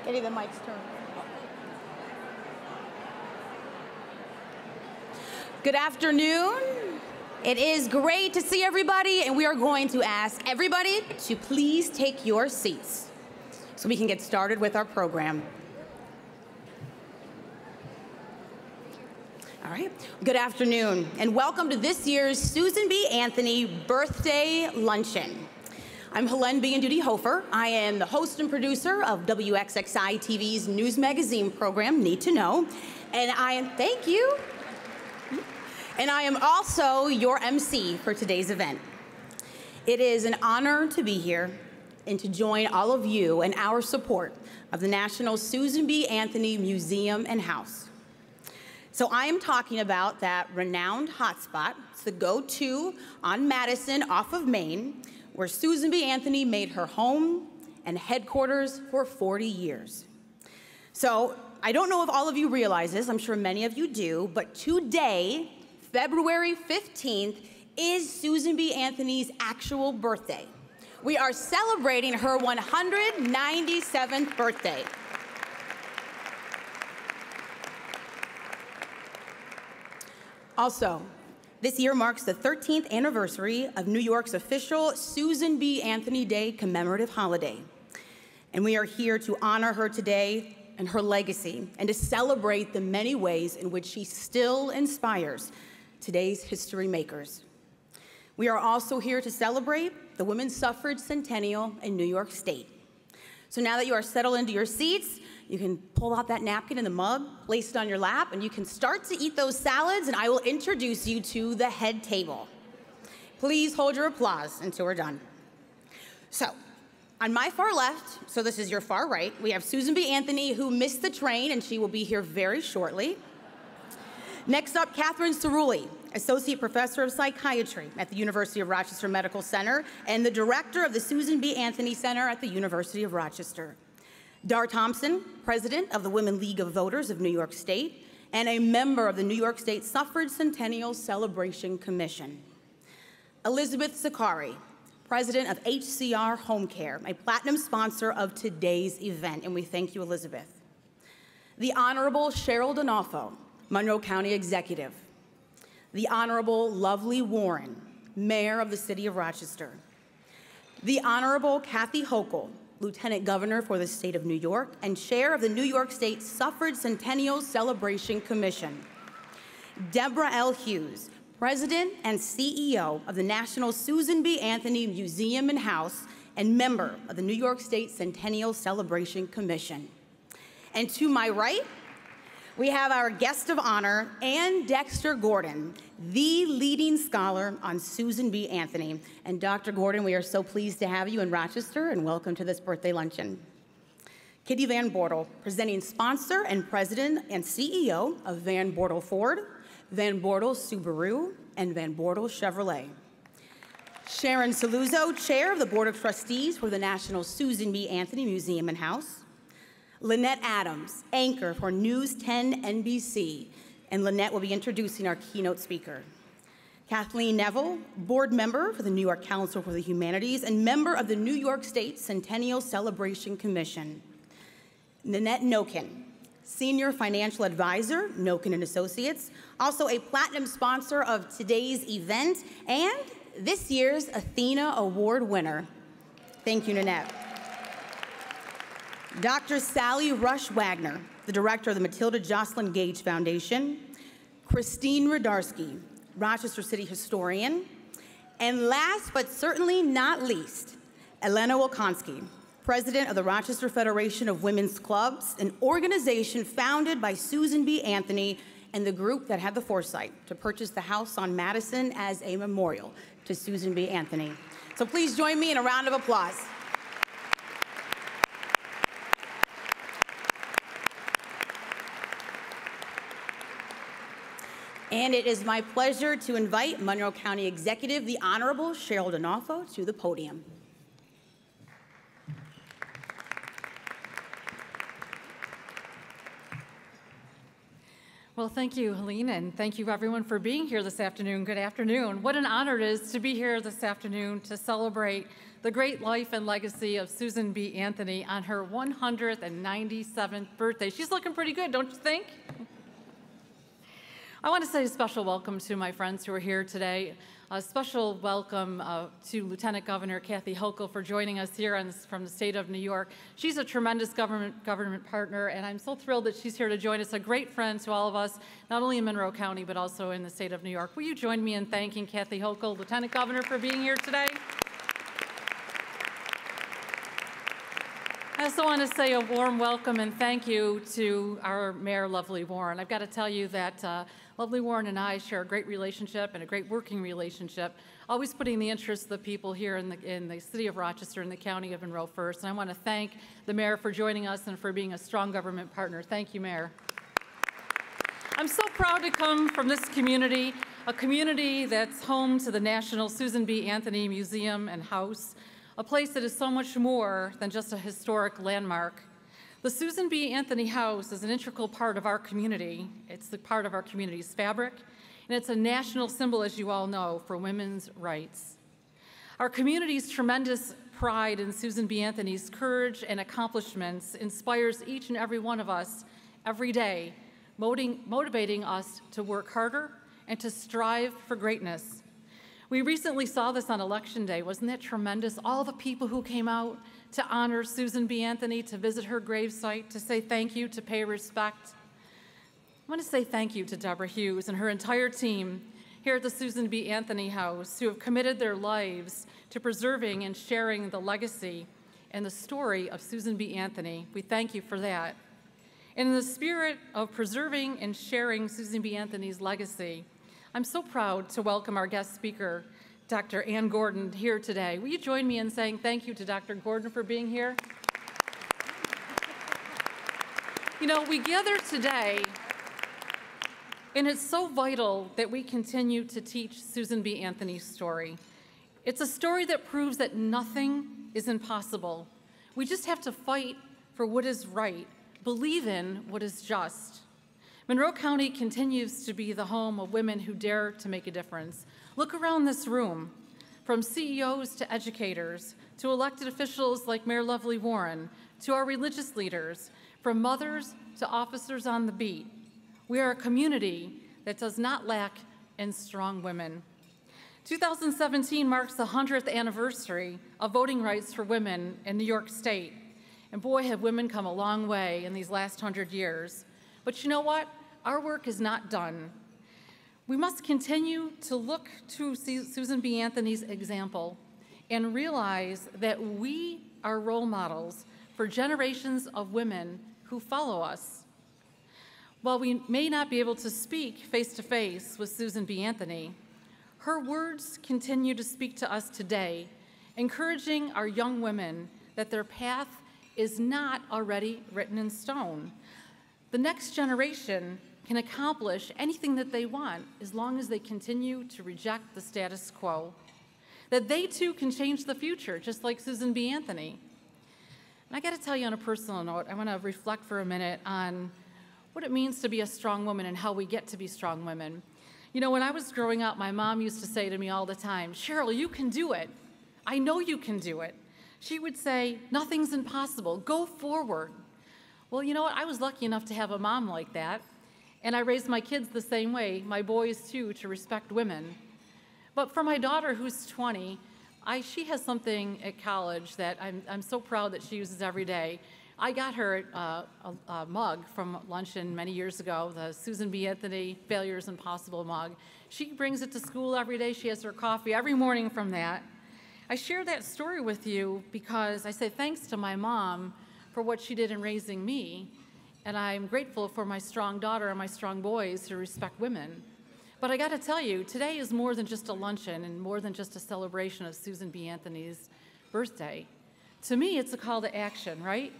Getting the mics turned. Good afternoon. It is great to see everybody, and we are going to ask everybody to please take your seats so we can get started with our program. All right. Good afternoon, and welcome to this year's Susan B. Anthony Birthday Luncheon. I'm Helene B. Hofer. I am the host and producer of WXXI TV's news magazine program, Need to Know, and thank you. And I am also your MC for today's event. It is an honor to be here and to join all of you in our support of the National Susan B. Anthony Museum and House. So I am talking about that renowned hotspot. It's the go-to on Madison off of Main, where Susan B. Anthony made her home and headquarters for 40 years. So I don't know if all of you realize this, I'm sure many of you do, but today, February 15th, is Susan B. Anthony's actual birthday. We are celebrating her 197th birthday. Also, this year marks the 13th anniversary of New York's official Susan B. Anthony Day commemorative holiday. And we are here to honor her today and her legacy, and to celebrate the many ways in which she still inspires today's history makers. We are also here to celebrate the women's suffrage centennial in New York State. So now that you are settled into your seats, you can pull out that napkin and the mug, place it on your lap, and you can start to eat those salads, and I will introduce you to the head table. Please hold your applause until we're done. So, on my far left, so this is your far right, we have Susan B. Anthony, who missed the train, and she will be here very shortly. Next up, Catherine Cerulli, Associate Professor of Psychiatry at the University of Rochester Medical Center and the Director of the Susan B. Anthony Center at the University of Rochester. Dar Thompson, President of the Women League of Voters of New York State and a member of the New York State Suffrage Centennial Celebration Commission. Elizabeth Zakari, President of HCR Home Care, a platinum sponsor of today's event, and we thank you, Elizabeth. The Honorable Cheryl Donofo, Monroe County Executive. The Honorable Lovely Warren, Mayor of the City of Rochester. The Honorable Kathy Hochul, Lieutenant Governor for the State of New York and Chair of the New York State Suffrage Centennial Celebration Commission. Deborah L. Hughes, President and CEO of the National Susan B. Anthony Museum and House and member of the New York State Centennial Celebration Commission. And to my right, we have our guest of honor, Ann Dexter Gordon, the leading scholar on Susan B. Anthony. And Dr. Gordon, we are so pleased to have you in Rochester, and welcome to this birthday luncheon. Kitty Van Bortle, presenting sponsor and president and CEO of Van Bortle Ford, Van Bortle Subaru, and Van Bortle Chevrolet. Sharon Saluzzo, Chair of the Board of Trustees for the National Susan B. Anthony Museum and House. Lynette Adams, anchor for News 10 NBC, and Lynette will be introducing our keynote speaker. Kathleen Neville, board member for the New York Council for the Humanities and member of the New York State Centennial Celebration Commission. Nanette Noken, senior financial advisor, Noken & Associates, also a platinum sponsor of today's event and this year's Athena Award winner. Thank you, Nanette. Dr. Sally Rush Wagner, the director of the Matilda Jocelyn Gage Foundation, Christine Radarski, Rochester City historian, and last but certainly not least, Elena Wilkonski, president of the Rochester Federation of Women's Clubs, an organization founded by Susan B. Anthony and the group that had the foresight to purchase the house on Madison as a memorial to Susan B. Anthony. So please join me in a round of applause. And it is my pleasure to invite Monroe County Executive, the Honorable Cheryl Donofo, to the podium. Well, thank you, Helene, and thank you everyone for being here this afternoon. Good afternoon. What an honor it is to be here this afternoon to celebrate the great life and legacy of Susan B. Anthony on her 197th birthday. She's looking pretty good, don't you think? I want to say a special welcome to my friends who are here today. A special welcome to Lieutenant Governor Kathy Hochul for joining us here from the state of New York. She's a tremendous government partner, and I'm so thrilled that she's here to join us, a great friend to all of us, not only in Monroe County, but also in the state of New York. Will you join me in thanking Kathy Hochul, Lieutenant Governor, for being here today? I also want to say a warm welcome and thank you to our Mayor, Lovely Warren. I've got to tell you that Lovely Warren and I share a great relationship and a great working relationship, always putting the interests of the people here in the city of Rochester and the county of Monroe first. And I want to thank the Mayor for joining us and for being a strong government partner. Thank you, Mayor. I'm so proud to come from this community, a community that's home to the National Susan B. Anthony Museum and House, a place that is so much more than just a historic landmark. The Susan B. Anthony House is an integral part of our community. It's the part of our community's fabric, and it's a national symbol, as you all know, for women's rights. Our community's tremendous pride in Susan B. Anthony's courage and accomplishments inspires each and every one of us every day, motivating us to work harder and to strive for greatness. We recently saw this on Election Day. Wasn't that tremendous? All the people who came out to honor Susan B. Anthony, to visit her gravesite, to say thank you, to pay respect. I want to say thank you to Deborah Hughes and her entire team here at the Susan B. Anthony House, who have committed their lives to preserving and sharing the legacy and the story of Susan B. Anthony. We thank you for that. And in the spirit of preserving and sharing Susan B. Anthony's legacy, I'm so proud to welcome our guest speaker, Dr. Ann Gordon, here today. Will you join me in saying thank you to Dr. Gordon for being here? You know, we gather today, and it's so vital that we continue to teach Susan B. Anthony's story. It's a story that proves that nothing is impossible. We just have to fight for what is right, believe in what is just. Monroe County continues to be the home of women who dare to make a difference. Look around this room, from CEOs to educators, to elected officials like Mayor Lovely Warren, to our religious leaders, from mothers to officers on the beat. We are a community that does not lack in strong women. 2017 marks the 100th anniversary of voting rights for women in New York State. And boy, have women come a long way in these last 100 years. But you know what? Our work is not done. We must continue to look to Susan B. Anthony's example and realize that we are role models for generations of women who follow us. While we may not be able to speak face-to-face with Susan B. Anthony, her words continue to speak to us today, encouraging our young women that their path is not already written in stone. The next generation can accomplish anything that they want as long as they continue to reject the status quo. That they too can change the future, just like Susan B. Anthony. And I got to tell you on a personal note, I want to reflect for a minute on what it means to be a strong woman and how we get to be strong women. You know, when I was growing up, my mom used to say to me all the time, "Cheryl, you can do it. I know you can do it." She would say, "Nothing's impossible. Go forward." Well, you know what? I was lucky enough to have a mom like that, and I raised my kids the same way, my boys too, to respect women. But for my daughter, who's 20, she has something at college that I'm so proud that she uses every day. I got her a mug from Luncheon many years ago, the Susan B. Anthony Failure is Impossible mug. She brings it to school every day. She has her coffee every morning from that. I share that story with you because I say thanks to my mom for what she did in raising me, and I'm grateful for my strong daughter and my strong boys who respect women. But I got to tell you, today is more than just a luncheon and more than just a celebration of Susan B. Anthony's birthday. To me, it's a call to action, right?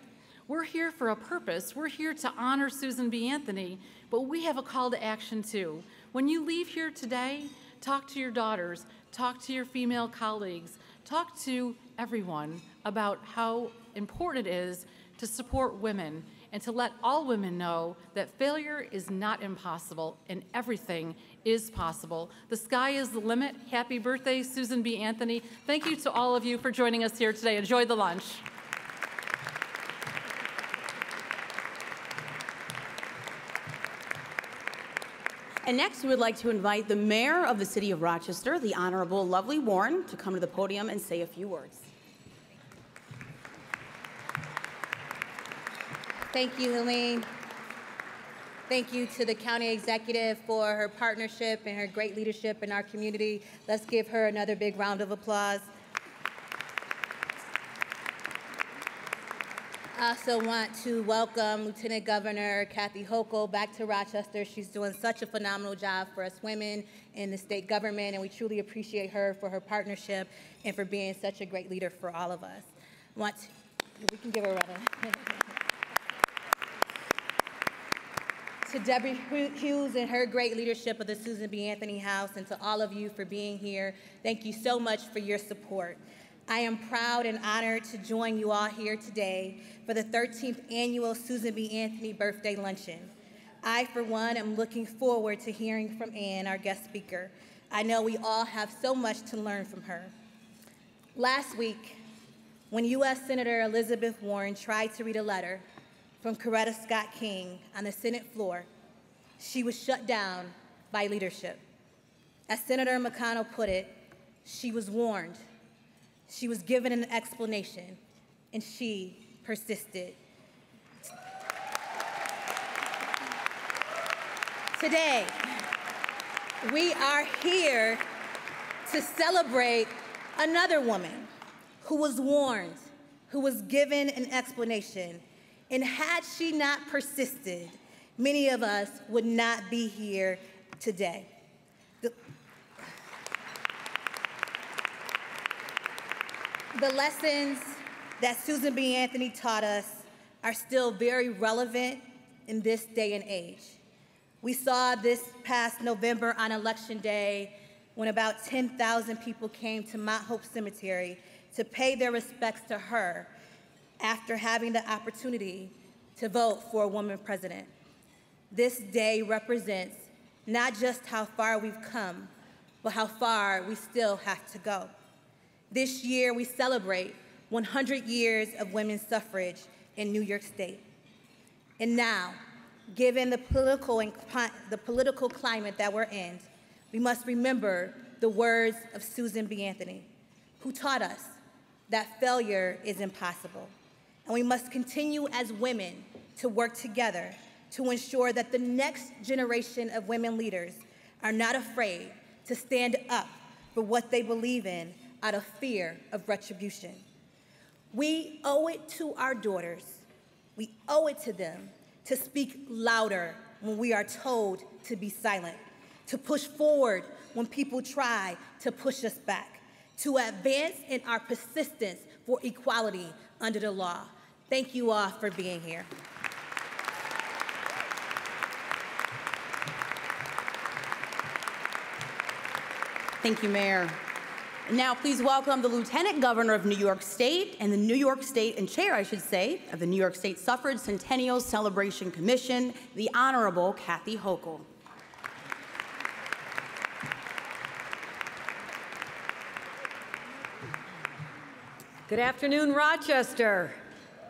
We're here for a purpose. We're here to honor Susan B. Anthony, but we have a call to action too. When you leave here today, talk to your daughters, talk to your female colleagues, talk to everyone about how important it is to support women and to let all women know that failure is not impossible and everything is possible. The sky is the limit. Happy birthday, Susan B. Anthony. Thank you to all of you for joining us here today. Enjoy the lunch. And next, we would like to invite the Mayor of the City of Rochester, the Honorable Lovely Warren, to come to the podium and say a few words. Thank you, Helene. Thank you to the County Executive for her partnership and her great leadership in our community. Let's give her another big round of applause. I also want to welcome Lieutenant Governor Kathy Hochul back to Rochester. She's doing such a phenomenal job for us women in the state government, and we truly appreciate her for her partnership and for being such a great leader for all of us. We can give her a round of To Debbie Hughes and her great leadership of the Susan B. Anthony House, and to all of you for being here, thank you so much for your support. I am proud and honored to join you all here today for the 13th annual Susan B. Anthony Birthday Luncheon. I, for one, am looking forward to hearing from Ann, our guest speaker. I know we all have so much to learn from her. Last week, when U.S. Senator Elizabeth Warren tried to read a letter from Coretta Scott King on the Senate floor, she was shut down by leadership. As Senator McConnell put it, she was warned. She was given an explanation, and she persisted. Today, we are here to celebrate another woman who was warned, who was given an explanation, and had she not persisted, many of us would not be here today. The lessons that Susan B. Anthony taught us are still very relevant in this day and age. We saw this past November on Election Day when about 10,000 people came to Mount Hope Cemetery to pay their respects to her after having the opportunity to vote for a woman president. This day represents not just how far we've come, but how far we still have to go. This year, we celebrate 100 years of women's suffrage in New York State. And now, given the political climate that we're in, we must remember the words of Susan B. Anthony, who taught us that failure is impossible. And we must continue as women to work together to ensure that the next generation of women leaders are not afraid to stand up for what they believe in out of fear of retribution. We owe it to our daughters, we owe it to them to speak louder when we are told to be silent, to push forward when people try to push us back, to advance in our persistence for equality under the law. Thank you all for being here. Thank you, Mayor. And now please welcome the Lieutenant Governor of New York State and the New York State, and Chair, I should say, of the New York State Suffrage Centennial Celebration Commission, the Honorable Kathy Hochul. Good afternoon, Rochester.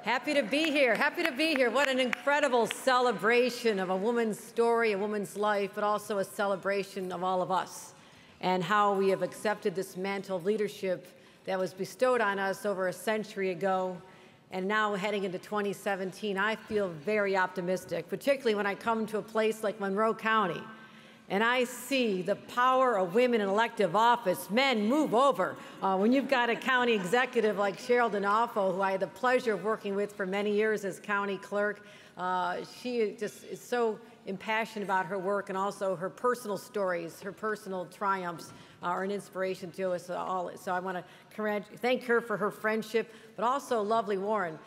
Happy to be here. Happy to be here. What an incredible celebration of a woman's story, a woman's life, but also a celebration of all of us and how we have accepted this mantle of leadership that was bestowed on us over a century ago. And now heading into 2017, I feel very optimistic, particularly when I come to a place like Monroe County and I see the power of women in elective office. Men, move over. When you've got a county executive like Cheryl D'Onofrio, who I had the pleasure of working with for many years as county clerk, she just is so impassioned about her work and also her personal stories, her personal triumphs are an inspiration to us all. So I want to thank her for her friendship, but also lovely Warren.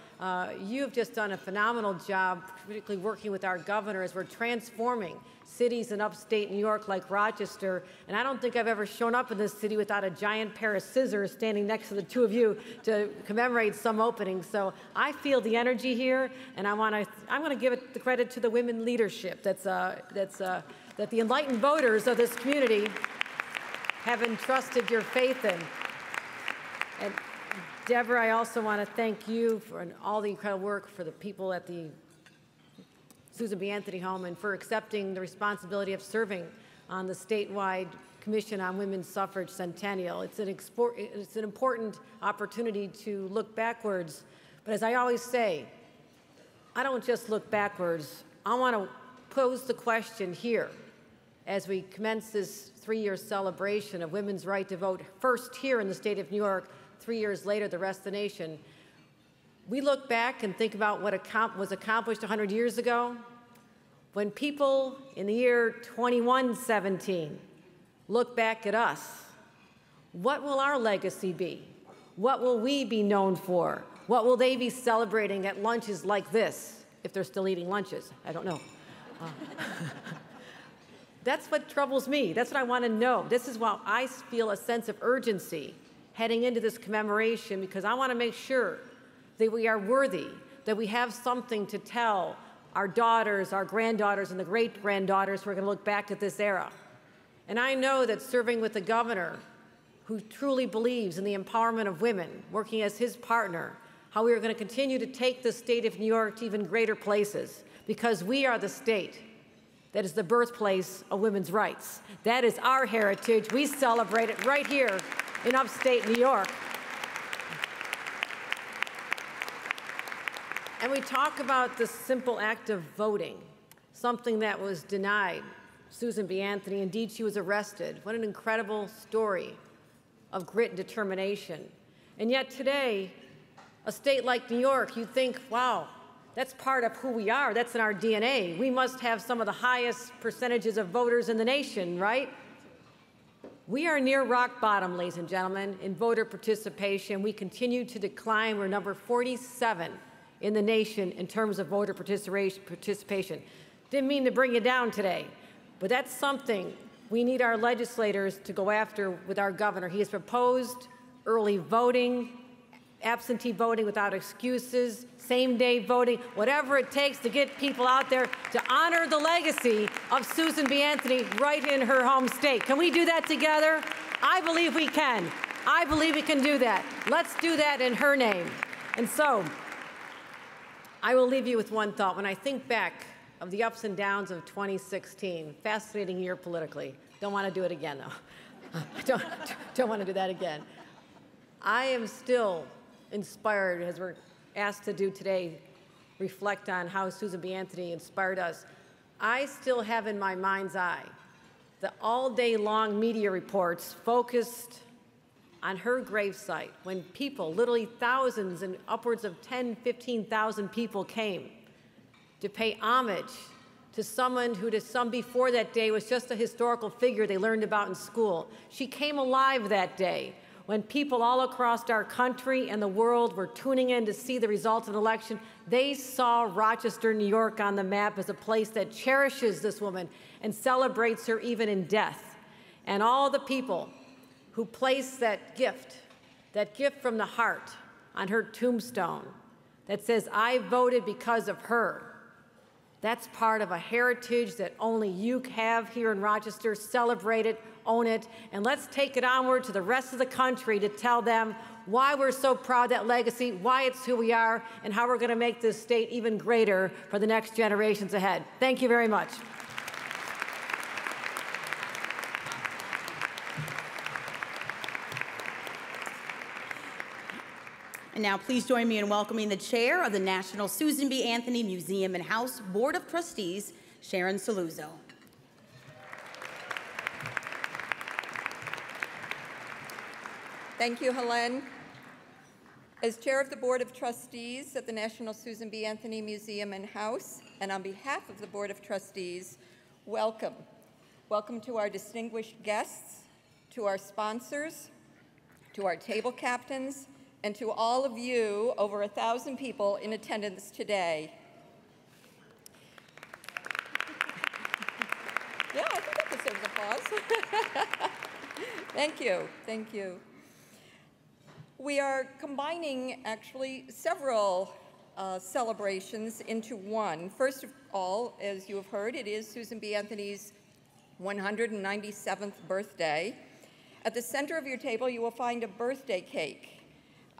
You've just done a phenomenal job, particularly working with our governor as we're transforming cities in upstate New York like Rochester. And I don't think I've ever shown up in this city without a giant pair of scissors standing next to the two of you to commemorate some opening. So I feel the energy here, and I'm going to give it the credit to the women leadership that the enlightened voters of this community have entrusted your faith in. And Deborah, I also want to thank you for all the incredible work for the people at the Susan B. Anthony Home and for accepting the responsibility of serving on the statewide Commission on Women's Suffrage Centennial. It's an important opportunity to look backwards, but as I always say, I don't just look backwards. I want to pose the question here as we commence this 3-year celebration of women's right to vote, first here in the state of New York, 3 years later, the rest of the nation. We look back and think about what was accomplished 100 years ago. When people in the year 2117 look back at us, what will our legacy be? What will we be known for? What will they be celebrating at lunches like this, if they're still eating lunches? I don't know. That's what troubles me. That's what I want to know. This is why I feel a sense of urgency heading into this commemoration, because I want to make sure that we are worthy, that we have something to tell our daughters, our granddaughters, and the great-granddaughters who are going to look back at this era. And I know that serving with a governor who truly believes in the empowerment of women, working as his partner, how we are going to continue to take the state of New York to even greater places, because we are the state that is the birthplace of women's rights. That is our heritage. We celebrate it right here in upstate New York. And we talk about the simple act of voting, something that was denied Susan B. Anthony. Indeed, she was arrested. What an incredible story of grit and determination. And yet today, a state like New York, you think, wow, that's part of who we are. That's in our DNA. We must have some of the highest percentages of voters in the nation, right? We are near rock bottom, ladies and gentlemen, in voter participation. We continue to decline. We're number 47 in the nation in terms of voter participation. Didn't mean to bring you down today, but that's something we need our legislators to go after with our governor. He has proposed early voting, absentee voting without excuses, same-day voting, whatever it takes to get people out there to honor the legacy of Susan B. Anthony right in her home state. Can we do that together? I believe we can. I believe we can do that. Let's do that in her name. And so, I will leave you with one thought. When I think back of the ups and downs of 2016, fascinating year politically. Don't want to do it again, though. don't want to do that again. I am still inspired, as we're asked to do today, reflect on how Susan B. Anthony inspired us. I still have in my mind's eye the all-day-long media reports focused on her gravesite when people, literally thousands and upwards of 10, 15,000 people came to pay homage to someone who to some before that day was just a historical figure they learned about in school. She came alive that day when people all across our country and the world were tuning in to see the results of an election. They saw Rochester, New York on the map as a place that cherishes this woman and celebrates her even in death. And all the people who placed that gift from the heart on her tombstone that says, "I voted because of her." That's part of a heritage that only you have here in Rochester. Celebrate it, own it, and let's take it onward to the rest of the country to tell them why we're so proud of that legacy, why it's who we are, and how we're going to make this state even greater for the next generations ahead. Thank you very much. And now please join me in welcoming the chair of the National Susan B. Anthony Museum and House Board of Trustees, Sharon Saluzzo. Thank you, Helene. As chair of the Board of Trustees at the National Susan B. Anthony Museum and House, and on behalf of the Board of Trustees, welcome. Welcome to our distinguished guests, to our sponsors, to our table captains, and to all of you, over 1,000 people in attendance today. Yeah, I think that deserves applause. Thank you, thank you. We are combining actually several celebrations into one. First of all, as you have heard, it is Susan B. Anthony's 197th birthday. At the center of your table, you will find a birthday cake,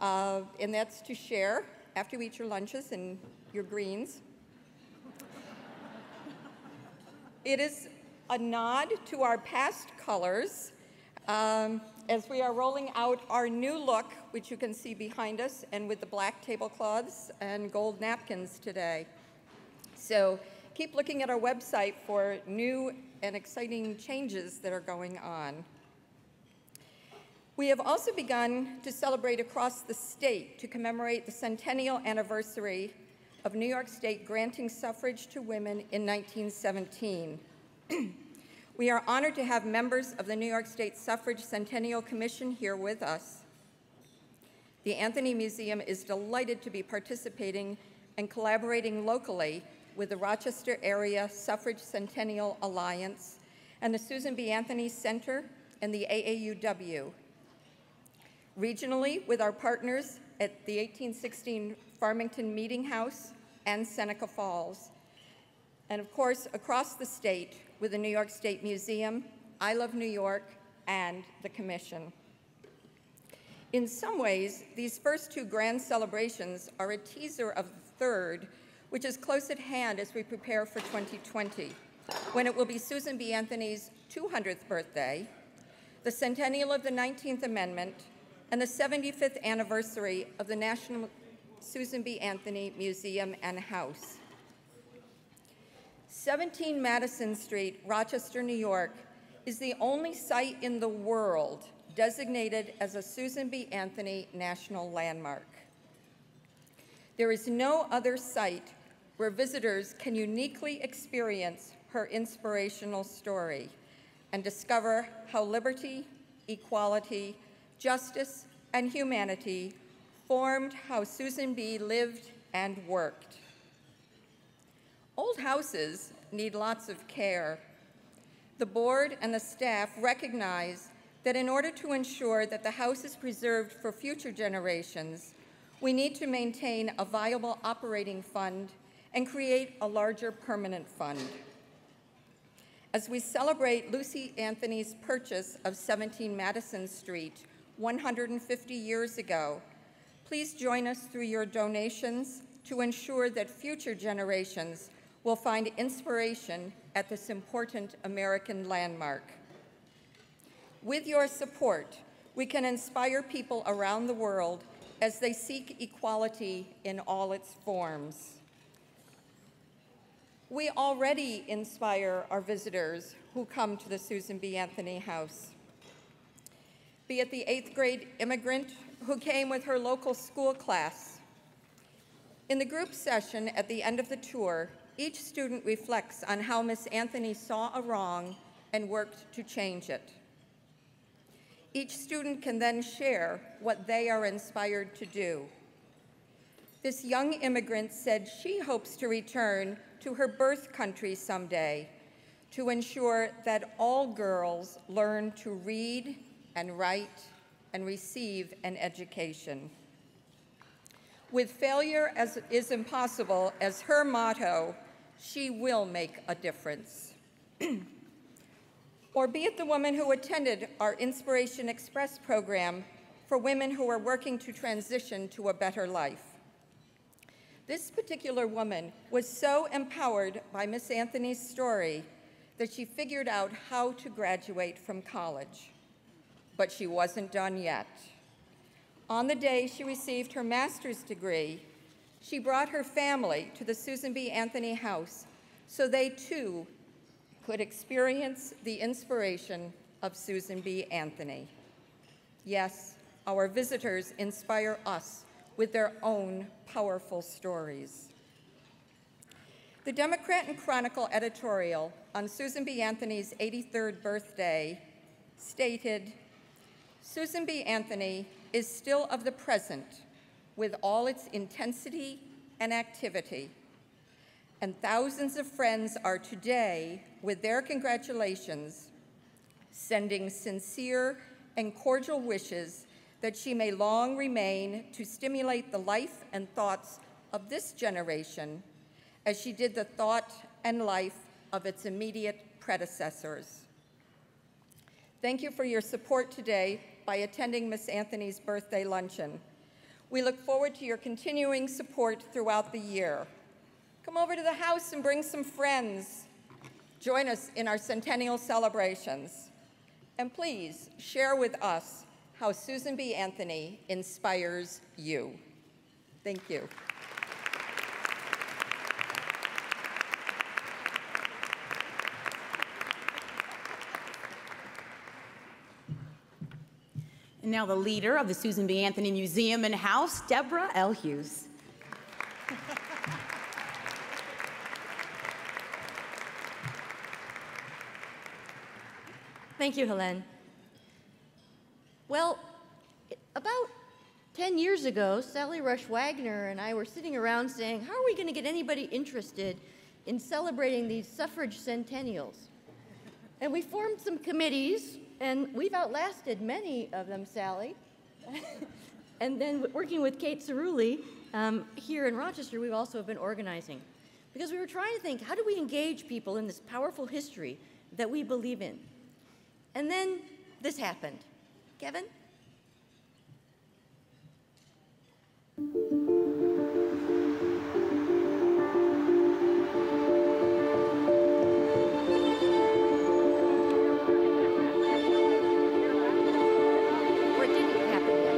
and that's to share after you eat your lunches and your greens. It is a nod to our past colors as we are rolling out our new look, which you can see behind us, and with the black tablecloths and gold napkins today. So keep looking at our website for new and exciting changes that are going on. We have also begun to celebrate across the state to commemorate the centennial anniversary of New York State granting suffrage to women in 1917. We are honored to have members of the New York State Suffrage Centennial Commission here with us. The Anthony Museum is delighted to be participating and collaborating locally with the Rochester Area Suffrage Centennial Alliance and the Susan B. Anthony Center and the AAUW. Regionally, with our partners at the 1816 Farmington Meeting House and Seneca Falls. And of course, across the state with the New York State Museum, I Love New York, and the Commission. In some ways, these first two grand celebrations are a teaser of the third, which is close at hand as we prepare for 2020, when it will be Susan B. Anthony's 200th birthday, the centennial of the 19th Amendment, and the 75th anniversary of the National Susan B. Anthony Museum and House. 17 Madison Street, Rochester, New York, is the only site in the world designated as a Susan B. Anthony National Landmark. There is no other site where visitors can uniquely experience her inspirational story and discover how liberty, equality, justice, and humanity formed how Susan B. lived and worked. Old houses need lots of care. The board and the staff recognize that in order to ensure that the house is preserved for future generations, we need to maintain a viable operating fund and create a larger permanent fund. As we celebrate Lucy Anthony's purchase of 17 Madison Street 150 years ago, please join us through your donations to ensure that future generations will find inspiration at this important American landmark. With your support, we can inspire people around the world as they seek equality in all its forms. We already inspire our visitors who come to the Susan B. Anthony House. Be it the 8th grade immigrant who came with her local school class. In the group session at the end of the tour, each student reflects on how Miss Anthony saw a wrong and worked to change it. Each student can then share what they are inspired to do. This young immigrant said she hopes to return to her birth country someday to ensure that all girls learn to read and write and receive an education. With failure as is impossible as her motto, she will make a difference. Or be it the woman who attended our Inspiration Express program for women who are working to transition to a better life. This particular woman was so empowered by Miss Anthony's story that she figured out how to graduate from college. But she wasn't done yet. On the day she received her master's degree, she brought her family to the Susan B. Anthony House so they too could experience the inspiration of Susan B. Anthony. Yes, our visitors inspire us with their own powerful stories. The Democrat and Chronicle editorial on Susan B. Anthony's 83rd birthday stated, Susan B. Anthony is still of the present with all its intensity and activity. And thousands of friends are today, with their congratulations, sending sincere and cordial wishes that she may long remain to stimulate the life and thoughts of this generation as she did the thought and life of its immediate predecessors. Thank you for your support today by attending Miss Anthony's birthday luncheon. We look forward to your continuing support throughout the year. Come over to the house and bring some friends. Join us in our centennial celebrations. And please share with us how Susan B. Anthony inspires you. Thank you. And now the leader of the Susan B. Anthony Museum and House, Deborah L. Hughes. Thank you, Helene. Well, about 10 years ago, Sally Rush Wagner and I were sitting around saying, how are we going to get anybody interested in celebrating these suffrage centennials? And we formed some committees, and we've outlasted many of them, Sally. And then working with Kate Cerulli here in Rochester, we've also been organizing. Because we were trying to think, how do we engage people in this powerful history that we believe in? And then this happened. Kevin? Or it didn't happen yet.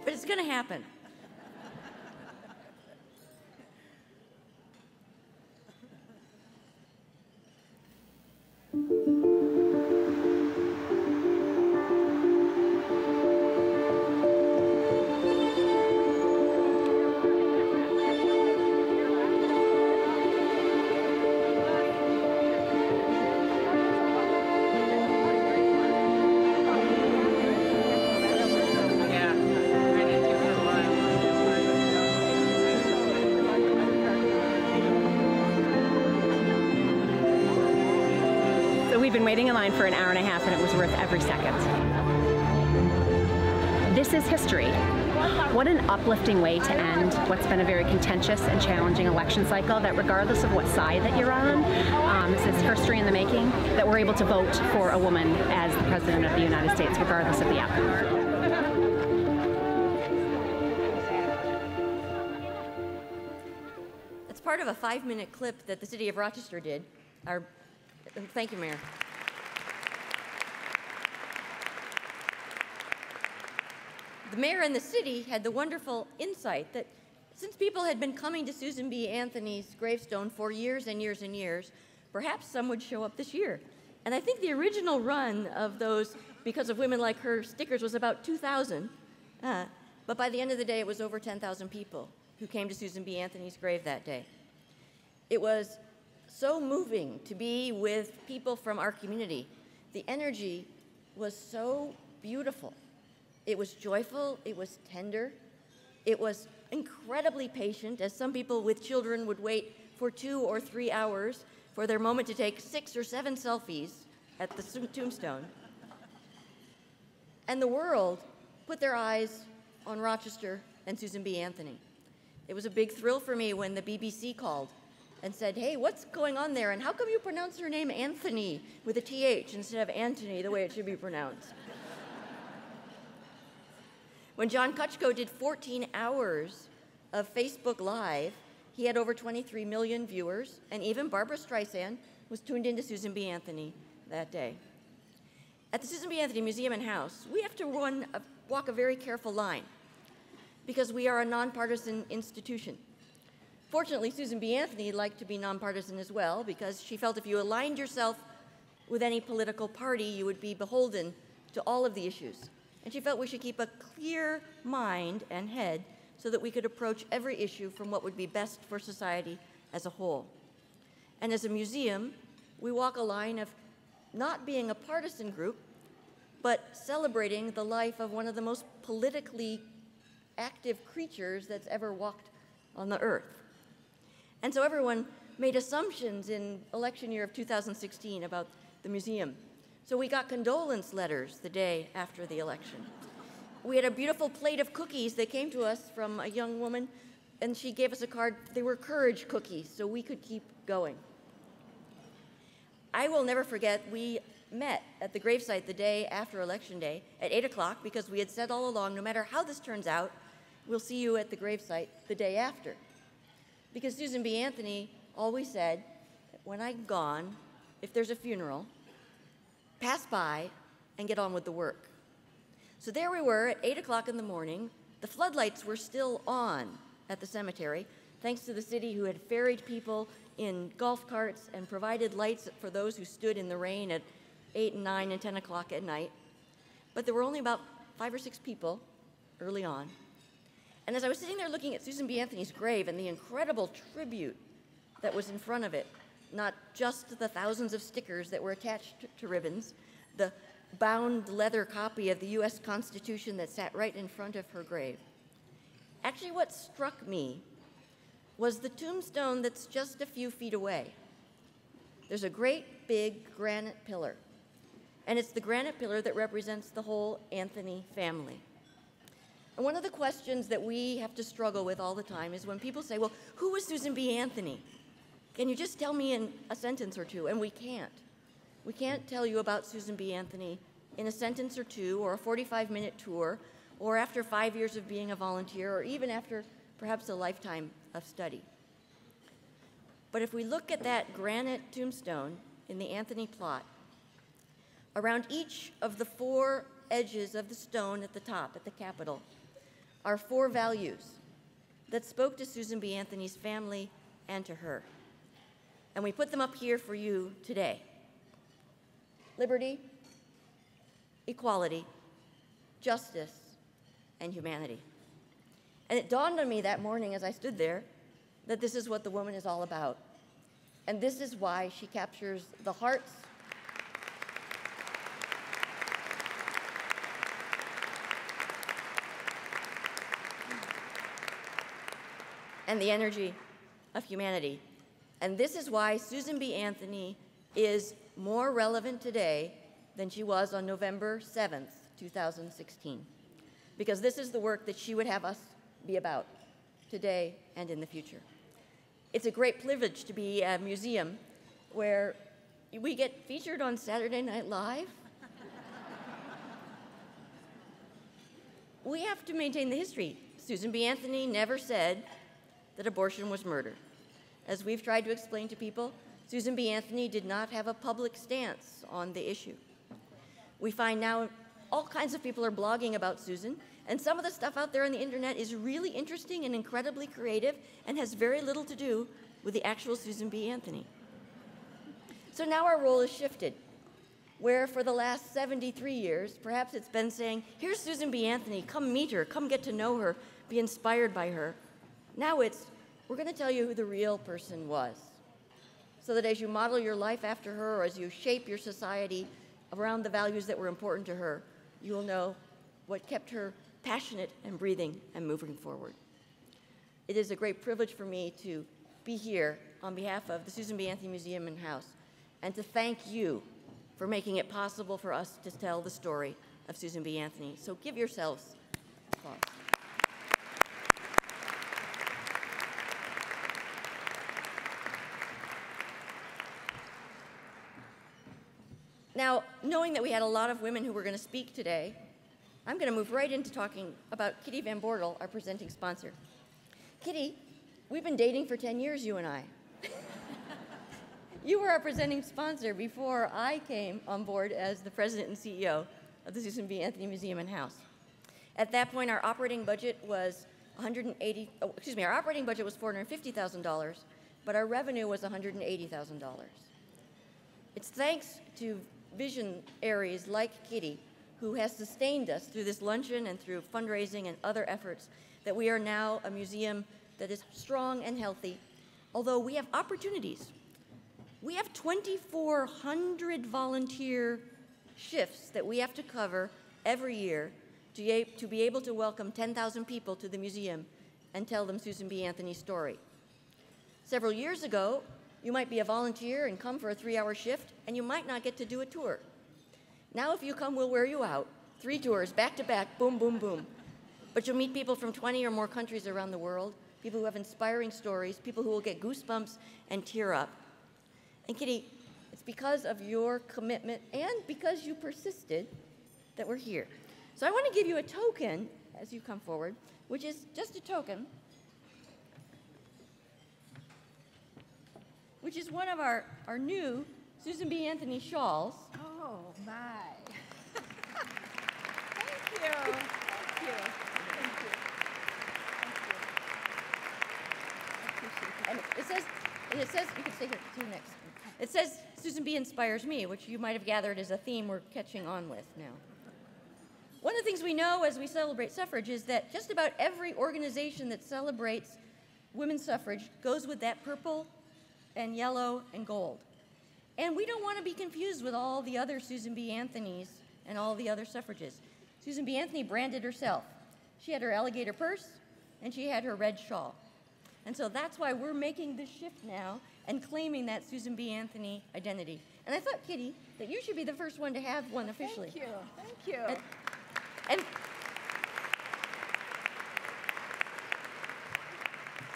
But it's going to happen. We've been waiting in line for an hour and a half, and it was worth every second. This is history. What an uplifting way to end what's been a very contentious and challenging election cycle, that regardless of what side that you're on, this is history in the making, that we're able to vote for a woman as the President of the United States, regardless of the outcome. It's part of a 5-minute clip that the City of Rochester did. Thank you, Mayor. The mayor and the city had the wonderful insight that since people had been coming to Susan B. Anthony's gravestone for years and years and years, perhaps some would show up this year. And I think the original run of those, because of women like her, stickers was about 2,000. But by the end of the day, it was over 10,000 people who came to Susan B. Anthony's grave that day. It was so moving to be with people from our community. The energy was so beautiful. It was joyful, it was tender, it was incredibly patient, as some people with children would wait for 2 or 3 hours for their moment to take 6 or 7 selfies at the tombstone. And the world put their eyes on Rochester and Susan B. Anthony. It was a big thrill for me when the BBC called and said, hey, what's going on there? And how come you pronounce her name Anthony with a TH instead of Antony, the way it should be pronounced? When John Kutchko did 14 hours of Facebook Live, he had over 23 million viewers, and even Barbara Streisand was tuned into Susan B. Anthony that day. At the Susan B. Anthony Museum and House, we have to walk a very careful line because we are a nonpartisan institution. Fortunately, Susan B. Anthony liked to be nonpartisan as well because she felt if you aligned yourself with any political party, you would be beholden to all of the issues. And she felt we should keep a clear mind and head so that we could approach every issue from what would be best for society as a whole. And as a museum, we walk a line of not being a partisan group, but celebrating the life of one of the most politically active creatures that's ever walked on the earth. And so everyone made assumptions in election year of 2016 about the museum. So we got condolence letters the day after the election. We had a beautiful plate of cookies that came to us from a young woman, and she gave us a card. They were courage cookies, so we could keep going. I will never forget, we met at the gravesite the day after Election Day at 8 o'clock because we had said all along, no matter how this turns out, we'll see you at the gravesite the day after. Because Susan B. Anthony always said, when I'm gone, if there's a funeral, pass by and get on with the work. So there we were at 8 o'clock in the morning. The floodlights were still on at the cemetery, thanks to the city who had ferried people in golf carts and provided lights for those who stood in the rain at 8 and 9 and 10 o'clock at night. But there were only about 5 or 6 people early on. And as I was sitting there looking at Susan B. Anthony's grave and the incredible tribute that was in front of it, not just the thousands of stickers that were attached to ribbons, the bound leather copy of the U.S. Constitution that sat right in front of her grave. Actually, what struck me was the tombstone that's just a few feet away. There's a great big granite pillar, and it's the granite pillar that represents the whole Anthony family. And one of the questions that we have to struggle with all the time is when people say, well, who was Susan B. Anthony? Can you just tell me in a sentence or two? And we can't. We can't tell you about Susan B. Anthony in a sentence or two, or a 45-minute tour, or after 5 years of being a volunteer, or even after perhaps a lifetime of study. But if we look at that granite tombstone in the Anthony plot, around each of the 4 edges of the stone at the top, at the Capitol, are 4 values that spoke to Susan B. Anthony's family and to her. And we put them up here for you today. Liberty, equality, justice, and humanity. And it dawned on me that morning as I stood there that this is what the woman is all about. And this is why she captures the hearts and the energy of humanity. And this is why Susan B. Anthony is more relevant today than she was on November 7th, 2016. Because this is the work that she would have us be about today and in the future. It's a great privilege to be a museum where we get featured on Saturday Night Live. We have to maintain the history. Susan B. Anthony never said that abortion was murder. As we've tried to explain to people, Susan B. Anthony did not have a public stance on the issue. We find now all kinds of people are blogging about Susan, and some of the stuff out there on the internet is really interesting and incredibly creative and has very little to do with the actual Susan B. Anthony. So now our role is shifted, where for the last 73 years, perhaps it's been saying, here's Susan B. Anthony, come meet her, come get to know her, be inspired by her. Now it's, we're going to tell you who the real person was, so that as you model your life after her, or as you shape your society around the values that were important to her, you will know what kept her passionate and breathing and moving forward. It is a great privilege for me to be here on behalf of the Susan B. Anthony Museum and House, and to thank you for making it possible for us to tell the story of Susan B. Anthony. So give yourselves applause. Now, knowing that we had a lot of women who were going to speak today, I'm going to move right into talking about Kitty Van Bortel, our presenting sponsor. Kitty, we've been dating for 10 years, you and I. You were our presenting sponsor before I came on board as the president and CEO of the Susan B. Anthony Museum and House. At that point, our operating budget was $450,000, but our revenue was $180,000. It's thanks to visionaries like Kitty, who has sustained us through this luncheon and through fundraising and other efforts, that we are now a museum that is strong and healthy, although we have opportunities We have 2,400 volunteer shifts that we have to cover every year to be able to welcome 10,000 people to the museum and tell them Susan B. Anthony's story. Several years ago, you might be a volunteer and come for a 3-hour shift, and you might not get to do a tour. Now if you come, we'll wear you out. 3 tours, back to back, boom, boom, boom. But you'll meet people from 20 or more countries around the world, people who have inspiring stories, people who will get goosebumps and tear up. And Kitty, it's because of your commitment and because you persisted that we're here. So I want to give you a token as you come forward, which is just a token, which is one of our new Susan B. Anthony shawls. Oh, my. Thank you. Thank you. Thank you. And it says, you can stay here next. It says, Susan B. inspires me, which you might have gathered is a theme we're catching on with now. One of the things we know as we celebrate suffrage is that just about every organization that celebrates women's suffrage goes with that purple and yellow and gold. And we don't want to be confused with all the other Susan B. Anthonys and all the other suffragists. Susan B. Anthony branded herself. She had her alligator purse, and she had her red shawl. And so that's why we're making this shift now and claiming that Susan B. Anthony identity. And I thought, Kitty, that you should be the first one to have one officially. Thank you. Thank you.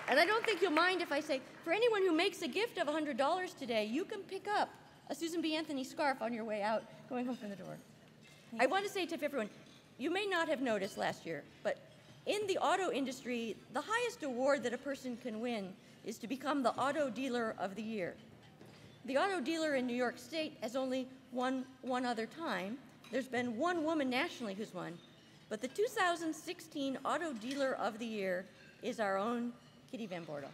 And I don't think you'll mind if I say, for anyone who makes a gift of $100 today, you can pick up a Susan B. Anthony scarf on your way out, going home from the door. I want to say to everyone, you may not have noticed last year, but in the auto industry, the highest award that a person can win is to become the Auto Dealer of the Year. The auto dealer in New York State has only won one other time. There's been one woman nationally who's won. But the 2016 Auto Dealer of the Year is our own Kitty Van Bordo.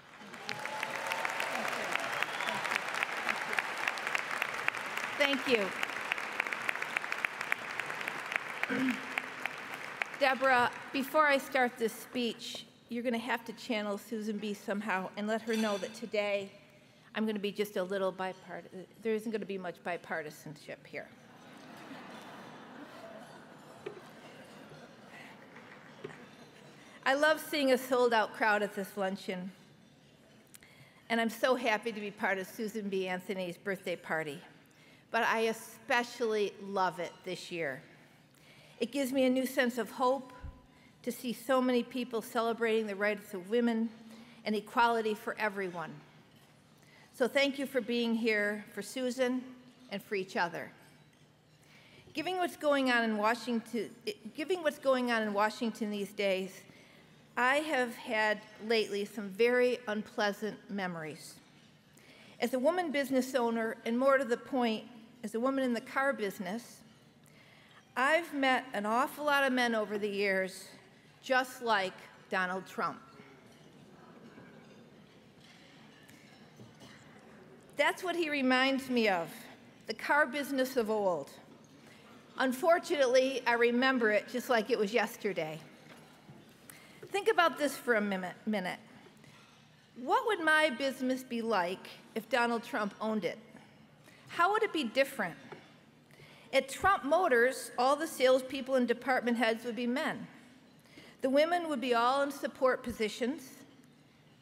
Thank you. Deborah, before I start this speech, you're going to have to channel Susan B. somehow and let her know that today I'm going to be just a little bipartisan. There isn't going to be much bipartisanship here. I love seeing a sold-out crowd at this luncheon, and I'm so happy to be part of Susan B. Anthony's birthday party. But I especially love it this year. It gives me a new sense of hope to see so many people celebrating the rights of women and equality for everyone. So thank you for being here for Susan and for each other. Given what's going on in Washington these days, I have had lately some very unpleasant memories. As a woman business owner, and more to the point, as a woman in the car business, I've met an awful lot of men over the years, just like Donald Trump. That's what he reminds me of, the car business of old. Unfortunately, I remember it just like it was yesterday. Think about this for a minute. What would my business be like if Donald Trump owned it? How would it be different? At Trump Motors, all the salespeople and department heads would be men. The women would be all in support positions.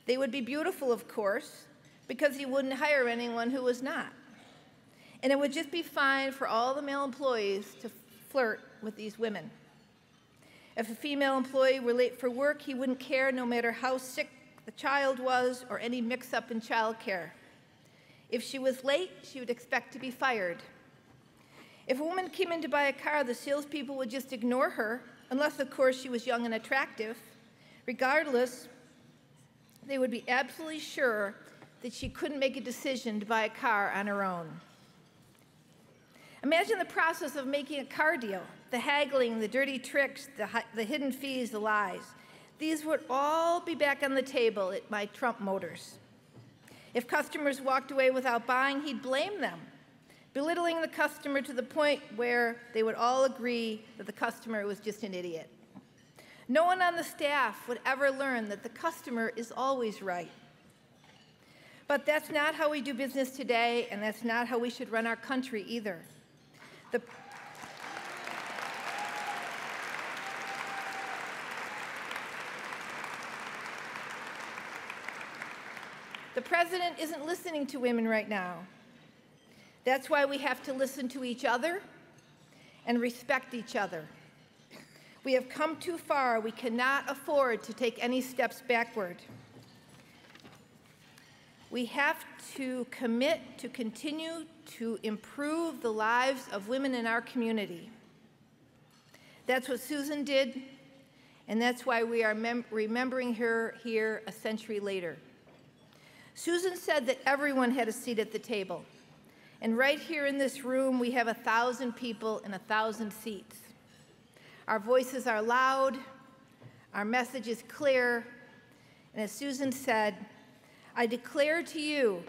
They would be beautiful, of course, because he wouldn't hire anyone who was not. And it would just be fine for all the male employees to flirt with these women. If a female employee were late for work, he wouldn't care no matter how sick the child was or any mix-up in childcare. If she was late, she would expect to be fired. If a woman came in to buy a car, the salespeople would just ignore her, unless, of course, she was young and attractive. Regardless, they would be absolutely sure that she couldn't make a decision to buy a car on her own. Imagine the process of making a car deal, the haggling, the dirty tricks, the hidden fees, the lies. These would all be back on the table at my Trump Motors. If customers walked away without buying, he'd blame them, belittling the customer to the point where they would all agree that the customer was just an idiot. No one on the staff would ever learn that the customer is always right. But that's not how we do business today, and that's not how we should run our country either. The president isn't listening to women right now. That's why we have to listen to each other and respect each other. We have come too far. We cannot afford to take any steps backward. We have to commit to continue to improve the lives of women in our community. That's what Susan did, and that's why we are remembering her here a century later. Susan said that everyone had a seat at the table. And right here in this room, we have 1,000 people and 1,000 seats. Our voices are loud, our message is clear, and as Susan said, I declare to you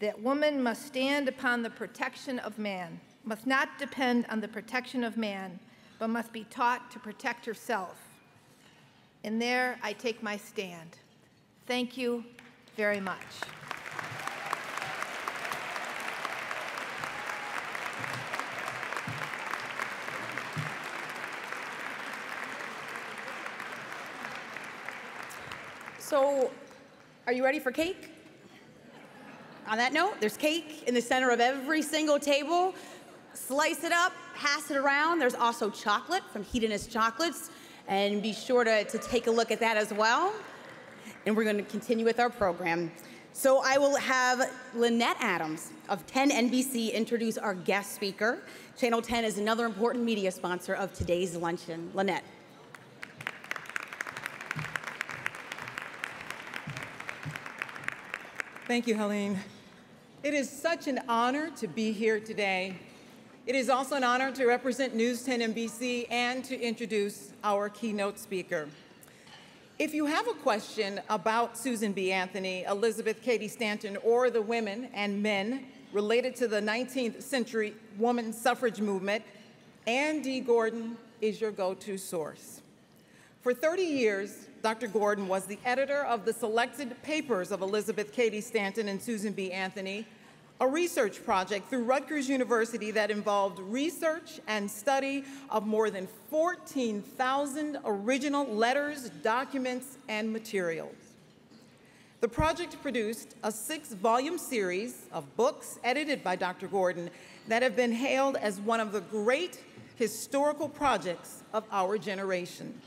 that woman must stand upon the protection of man, must not depend on the protection of man, but must be taught to protect herself. And there I take my stand. Thank you very much. So, are you ready for cake? On that note, there's cake in the center of every single table. Slice it up, pass it around. There's also chocolate from Hedonist Chocolates, and be sure to take a look at that as well. And we're going to continue with our program. So I will have Lynette Adams of 10 NBC introduce our guest speaker. Channel 10 is another important media sponsor of today's luncheon. Lynette. Thank you, Helene. It is such an honor to be here today. It is also an honor to represent News 10 NBC and to introduce our keynote speaker. If you have a question about Susan B. Anthony, Elizabeth Cady Stanton, or the women and men related to the 19th century woman suffrage movement, Ann D. Gordon is your go-to source. For 30 years, Dr. Gordon was the editor of the selected papers of Elizabeth Cady Stanton and Susan B. Anthony, a research project through Rutgers University that involved research and study of more than 14,000 original letters, documents, and materials. The project produced a 6-volume series of books edited by Dr. Gordon that have been hailed as one of the great historical projects of our generation.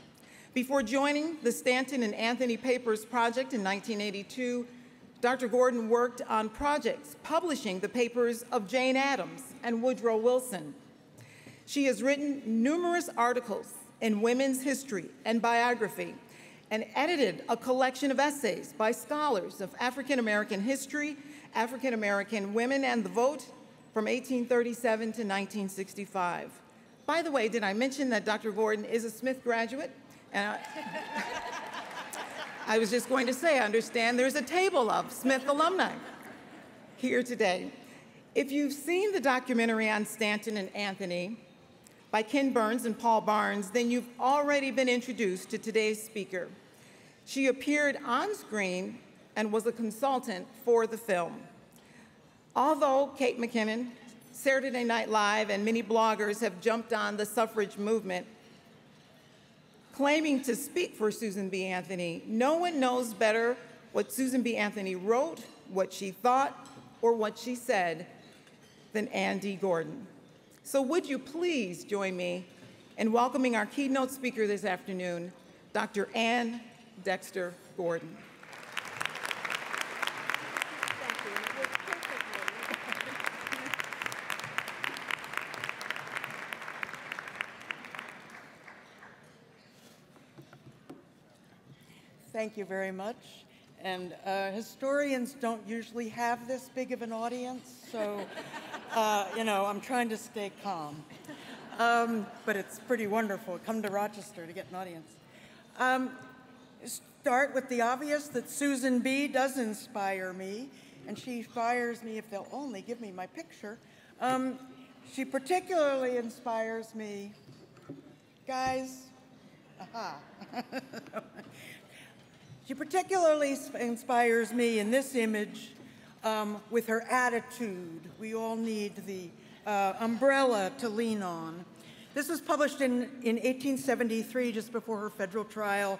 Before joining the Stanton and Anthony Papers Project in 1982, Dr. Gordon worked on projects publishing the papers of Jane Addams and Woodrow Wilson. She has written numerous articles in women's history and biography and edited a collection of essays by scholars of African American history, African American women and the vote from 1837 to 1965. By the way, did I mention that Dr. Gordon is a Smith graduate? And I was just going to say, I understand there's a table of Smith alumni here today. If you've seen the documentary on Stanton and Anthony by Ken Burns and Paul Barnes, then you've already been introduced to today's speaker. She appeared on screen and was a consultant for the film. Although Kate McKinnon, Saturday Night Live, and many bloggers have jumped on the suffrage movement, claiming to speak for Susan B. Anthony, no one knows better what Susan B. Anthony wrote, what she thought, or what she said than Ann D. Gordon. So would you please join me in welcoming our keynote speaker this afternoon, Dr. Ann Dexter Gordon. Thank you very much. And historians don't usually have this big of an audience, so, I'm trying to stay calm. But it's pretty wonderful. Come to Rochester to get an audience. Start with the obvious that Susan B. does inspire me, and she inspires me if they'll only give me my picture. She particularly inspires me, guys, She particularly inspires me in this image with her attitude. We all need the umbrella to lean on. This was published in 1873, just before her federal trial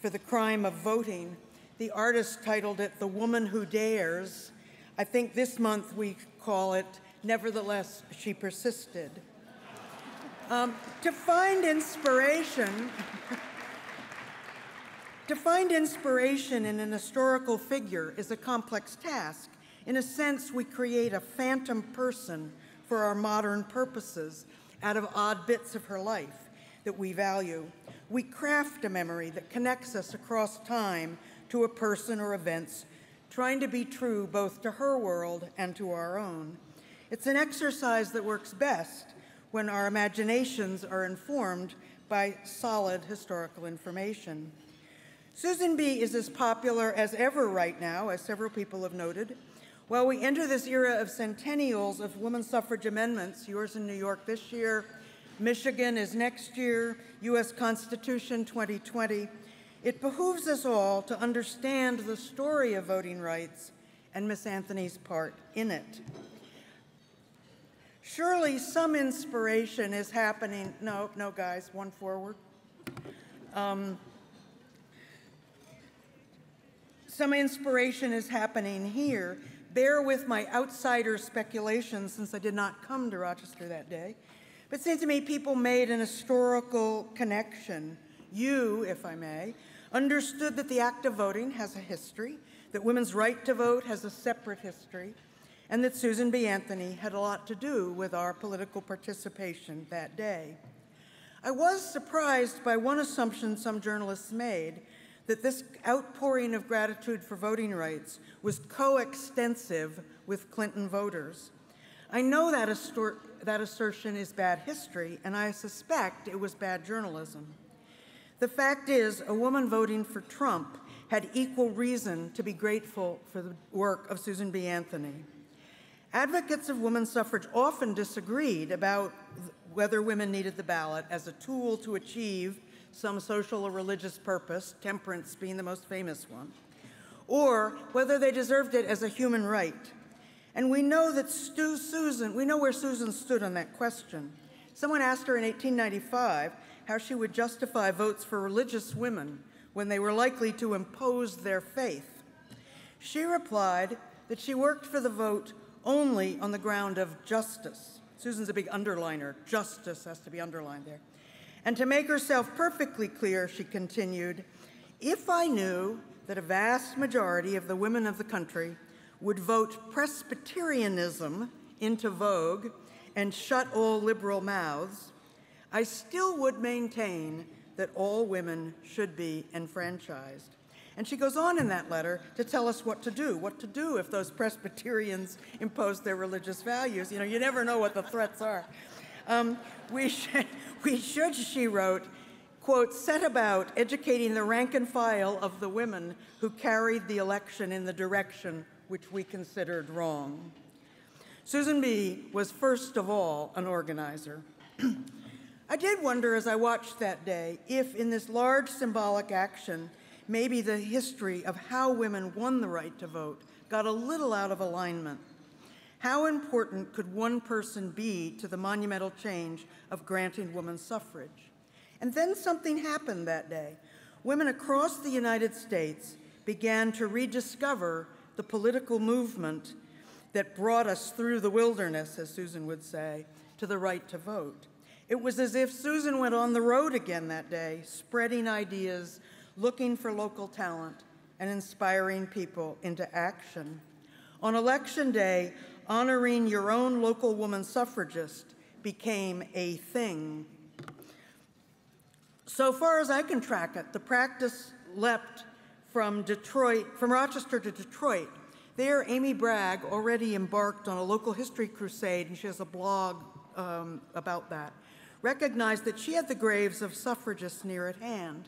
for the crime of voting. The artist titled it "The Woman Who Dares." I think this month we call it "Nevertheless, She Persisted." To find inspiration in an historical figure is a complex task. In a sense, we create a phantom person for our modern purposes out of odd bits of her life that we value. We craft a memory that connects us across time to a person or events, trying to be true both to her world and to our own. It's an exercise that works best when our imaginations are informed by solid historical information. Susan B. is as popular as ever right now, as several people have noted. While we enter this era of centennials of women's suffrage amendments, yours in New York this year, Michigan is next year, U.S. Constitution 2020, it behooves us all to understand the story of voting rights and Miss Anthony's part in it. Surely some inspiration is happening. No, guys, one forward. Some inspiration is happening here. Bear with my outsider speculation since I did not come to Rochester that day. But it seems to me people made an historical connection. You, if I may, understood that the act of voting has a history, that women's right to vote has a separate history, and that Susan B. Anthony had a lot to do with our political participation that day. I was surprised by one assumption some journalists made, that this outpouring of gratitude for voting rights was coextensive with Clinton voters. I know that assertion is bad history, and I suspect it was bad journalism. The fact is, a woman voting for Trump had equal reason to be grateful for the work of Susan B. Anthony. Advocates of women's suffrage often disagreed about whether women needed the ballot as a tool to achieve some social or religious purpose, temperance being the most famous one, or whether they deserved it as a human right. And we know that we know where Susan stood on that question. Someone asked her in 1895 how she would justify votes for religious women when they were likely to impose their faith. She replied that she worked for the vote only on the ground of justice. Susan's a big underliner. Justice has to be underlined there. And to make herself perfectly clear, she continued, if I knew that a vast majority of the women of the country would vote Presbyterianism into vogue and shut all liberal mouths, I still would maintain that all women should be enfranchised. And she goes on in that letter to tell us what to do if those Presbyterians impose their religious values. You know, you never know what the threats are. We should, she wrote, quote, set about educating the rank and file of the women who carried the election in the direction which we considered wrong. Susan B. was first of all an organizer. I did wonder as I watched that day if in this large symbolic action, maybe the history of how women won the right to vote got a little out of alignment. How important could one person be to the monumental change of granting women's suffrage? And then something happened that day. Women across the United States began to rediscover the political movement that brought us through the wilderness, as Susan would say, to the right to vote. It was as if Susan went on the road again that day, spreading ideas, looking for local talent, and inspiring people into action. On Election Day, honoring your own local woman suffragist became a thing. So far as I can track it, the practice leapt from Rochester to Detroit. There, Amy Bragg already embarked on a local history crusade, and she has a blog about that, recognized that she had the graves of suffragists near at hand.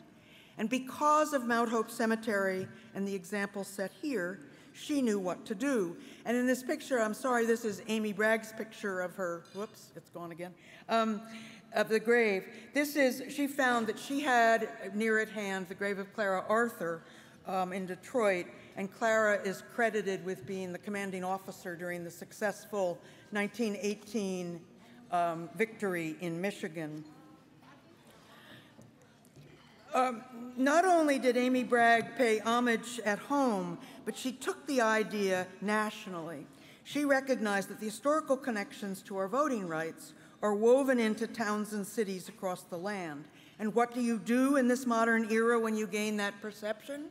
And because of Mount Hope Cemetery and the example set here, she knew what to do. And in this picture, I'm sorry, this is Amy Bragg's picture of her, whoops, it's gone again, of the grave. She found that she had near at hand the grave of Clara Arthur, in Detroit, and Clara is credited with being the commanding officer during the successful 1918 victory in Michigan. Not only did Amy Bragg pay homage at home, but she took the idea nationally. She recognized that the historical connections to our voting rights are woven into towns and cities across the land. And what do you do in this modern era when you gain that perception?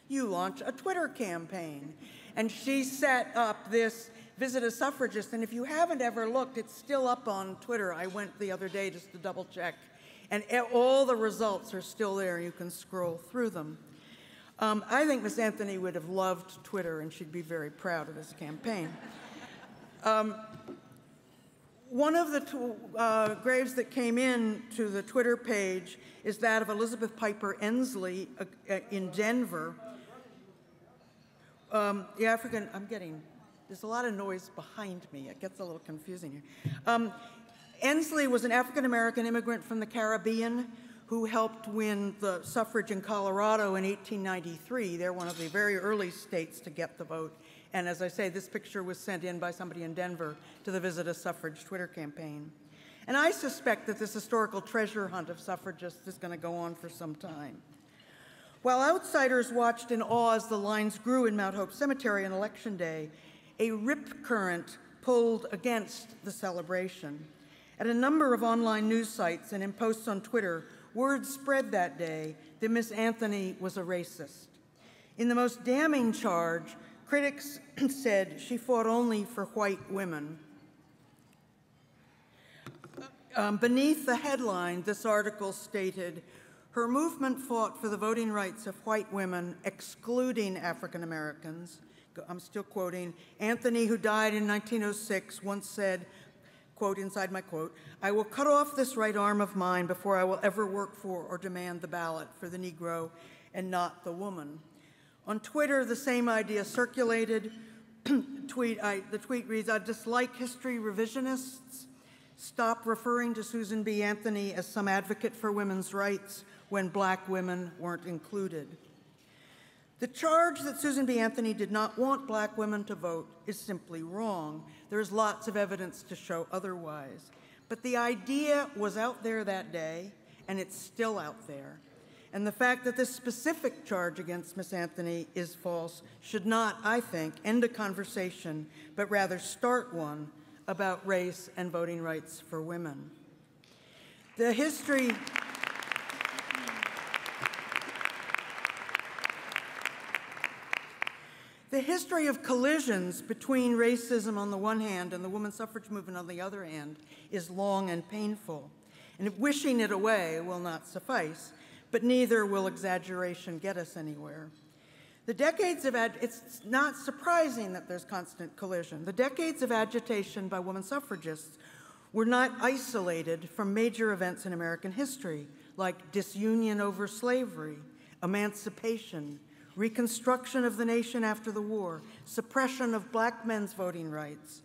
You launch a Twitter campaign. And she set up this Visit a Suffragist, and if you haven't ever looked, it's still up on Twitter. I went the other day just to double check. And all the results are still there. You can scroll through them. I think Miss Anthony would have loved Twitter, and she'd be very proud of this campaign. One of the graves that came in to the Twitter page is that of Elizabeth Piper Ensley in Denver. There's a lot of noise behind me. It gets a little confusing here. Ensley was an African-American immigrant from the Caribbean who helped win the suffrage in Colorado in 1893. They're one of the very early states to get the vote. And as I say, this picture was sent in by somebody in Denver to the Visit a Suffrage Twitter campaign. And I suspect that this historical treasure hunt of suffragists is going to go on for some time. While outsiders watched in awe as the lines grew in Mount Hope Cemetery on Election Day, a rip current pulled against the celebration. At a number of online news sites and in posts on Twitter, word spread that day that Miss Anthony was a racist. In the most damning charge, critics said she fought only for white women. Beneath the headline, this article stated, her movement fought for the voting rights of white women, excluding African Americans. I'm still quoting. Anthony, who died in 1906, once said, quote, inside my quote, I will cut off this right arm of mine before I will ever work for or demand the ballot for the Negro and not the woman. On Twitter, the same idea circulated. The tweet reads, I dislike history revisionists. Stop referring to Susan B. Anthony as some advocate for women's rights when black women weren't included. The charge that Susan B. Anthony did not want black women to vote is simply wrong. There's lots of evidence to show otherwise. But the idea was out there that day, and it's still out there. And the fact that this specific charge against Miss Anthony is false should not, I think, end a conversation, but rather start one about race and voting rights for women. The history of collisions between racism on the one hand and the women's suffrage movement on the other hand is long and painful. And wishing it away will not suffice, but neither will exaggeration get us anywhere. It's not surprising that there's constant collision. The decades of agitation by women suffragists were not isolated from major events in American history, like disunion over slavery, emancipation, reconstruction of the nation after the war, suppression of black men's voting rights,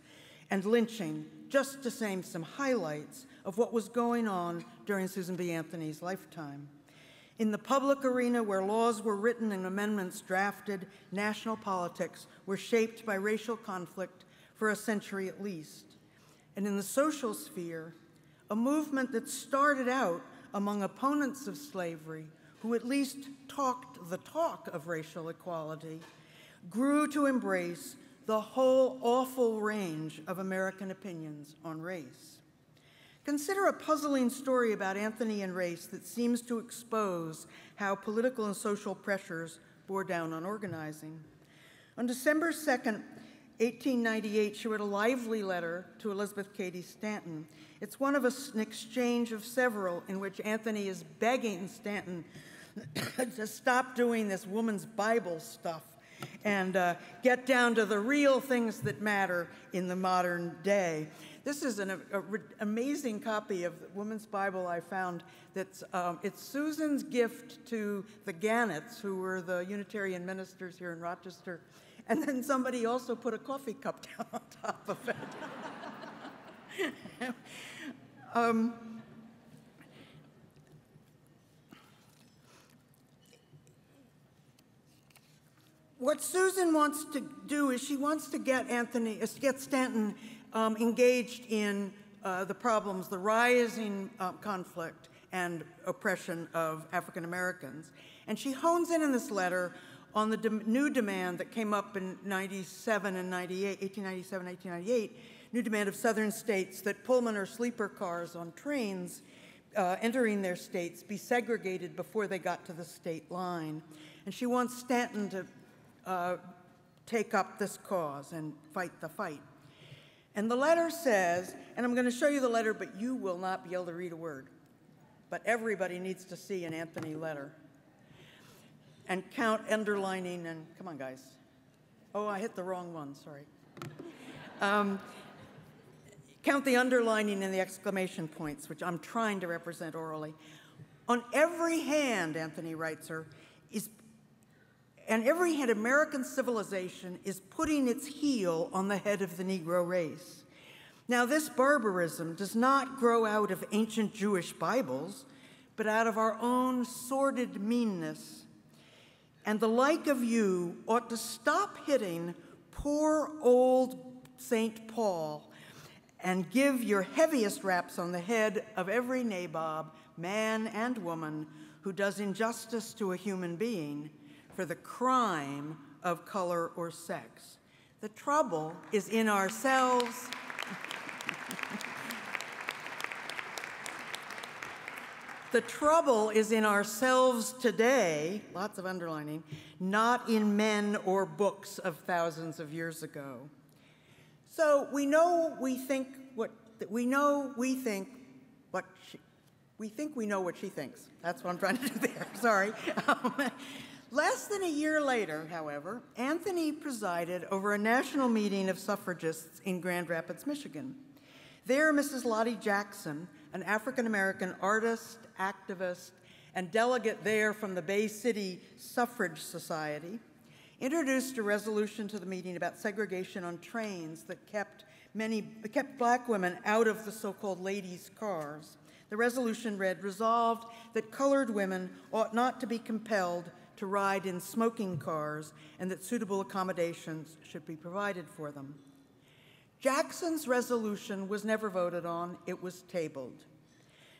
and lynching, just to name some highlights of what was going on during Susan B. Anthony's lifetime. In the public arena where laws were written and amendments drafted, national politics were shaped by racial conflict for a century at least. And in the social sphere, a movement that started out among opponents of slavery, who at least talked the talk of racial equality, grew to embrace the whole awful range of American opinions on race. Consider a puzzling story about Anthony and race that seems to expose how political and social pressures bore down on organizing. On December 2nd, 1898, she wrote a lively letter to Elizabeth Cady Stanton. It's one of an exchange of several in which Anthony is begging Stanton to stop doing this woman's Bible stuff and get down to the real things that matter in the modern day. This is an amazing copy of the Woman's Bible I found. It's Susan's gift to the Gannets, who were the Unitarian ministers here in Rochester. And then somebody also put a coffee cup down on top of it. what Susan wants to do is she wants to get Stanton engaged in the problems, the rising conflict and oppression of African Americans. And she hones in this letter on the new demand that came up in 97 and 98, 1897, 1898, new demand of southern states that Pullman or sleeper cars on trains entering their states be segregated before they got to the state line. And she wants Stanton to take up this cause and fight the fight. And the letter says, and I'm going to show you the letter, but you will not be able to read a word. But everybody needs to see an Anthony letter. And count underlining and, come on guys. Oh, I hit the wrong one, sorry. Count the underlining and the exclamation points, which I'm trying to represent orally. On every hand, Anthony writes her, and every hand, American civilization is putting its heel on the head of the Negro race. Now, this barbarism does not grow out of ancient Jewish Bibles, but out of our own sordid meanness. And the like of you ought to stop hitting poor old St. Paul and give your heaviest raps on the head of every nabob, man and woman, who does injustice to a human being for the crime of color or sex. The trouble is in ourselves. The trouble is in ourselves today, lots of underlining, not in men or books of thousands of years ago. So we know we think what we know what she thinks. That's what I'm trying to do there. Sorry. Less than a year later, however, Anthony presided over a national meeting of suffragists in Grand Rapids, Michigan. There, Mrs. Lottie Jackson, an African-American artist, activist, and delegate there from the Bay City Suffrage Society, introduced a resolution to the meeting about segregation on trains that kept black women out of the so-called ladies' cars. The resolution read, "Resolved that colored women ought not to be compelled to ride in smoking cars and that suitable accommodations should be provided for them." Jackson's resolution was never voted on, it was tabled.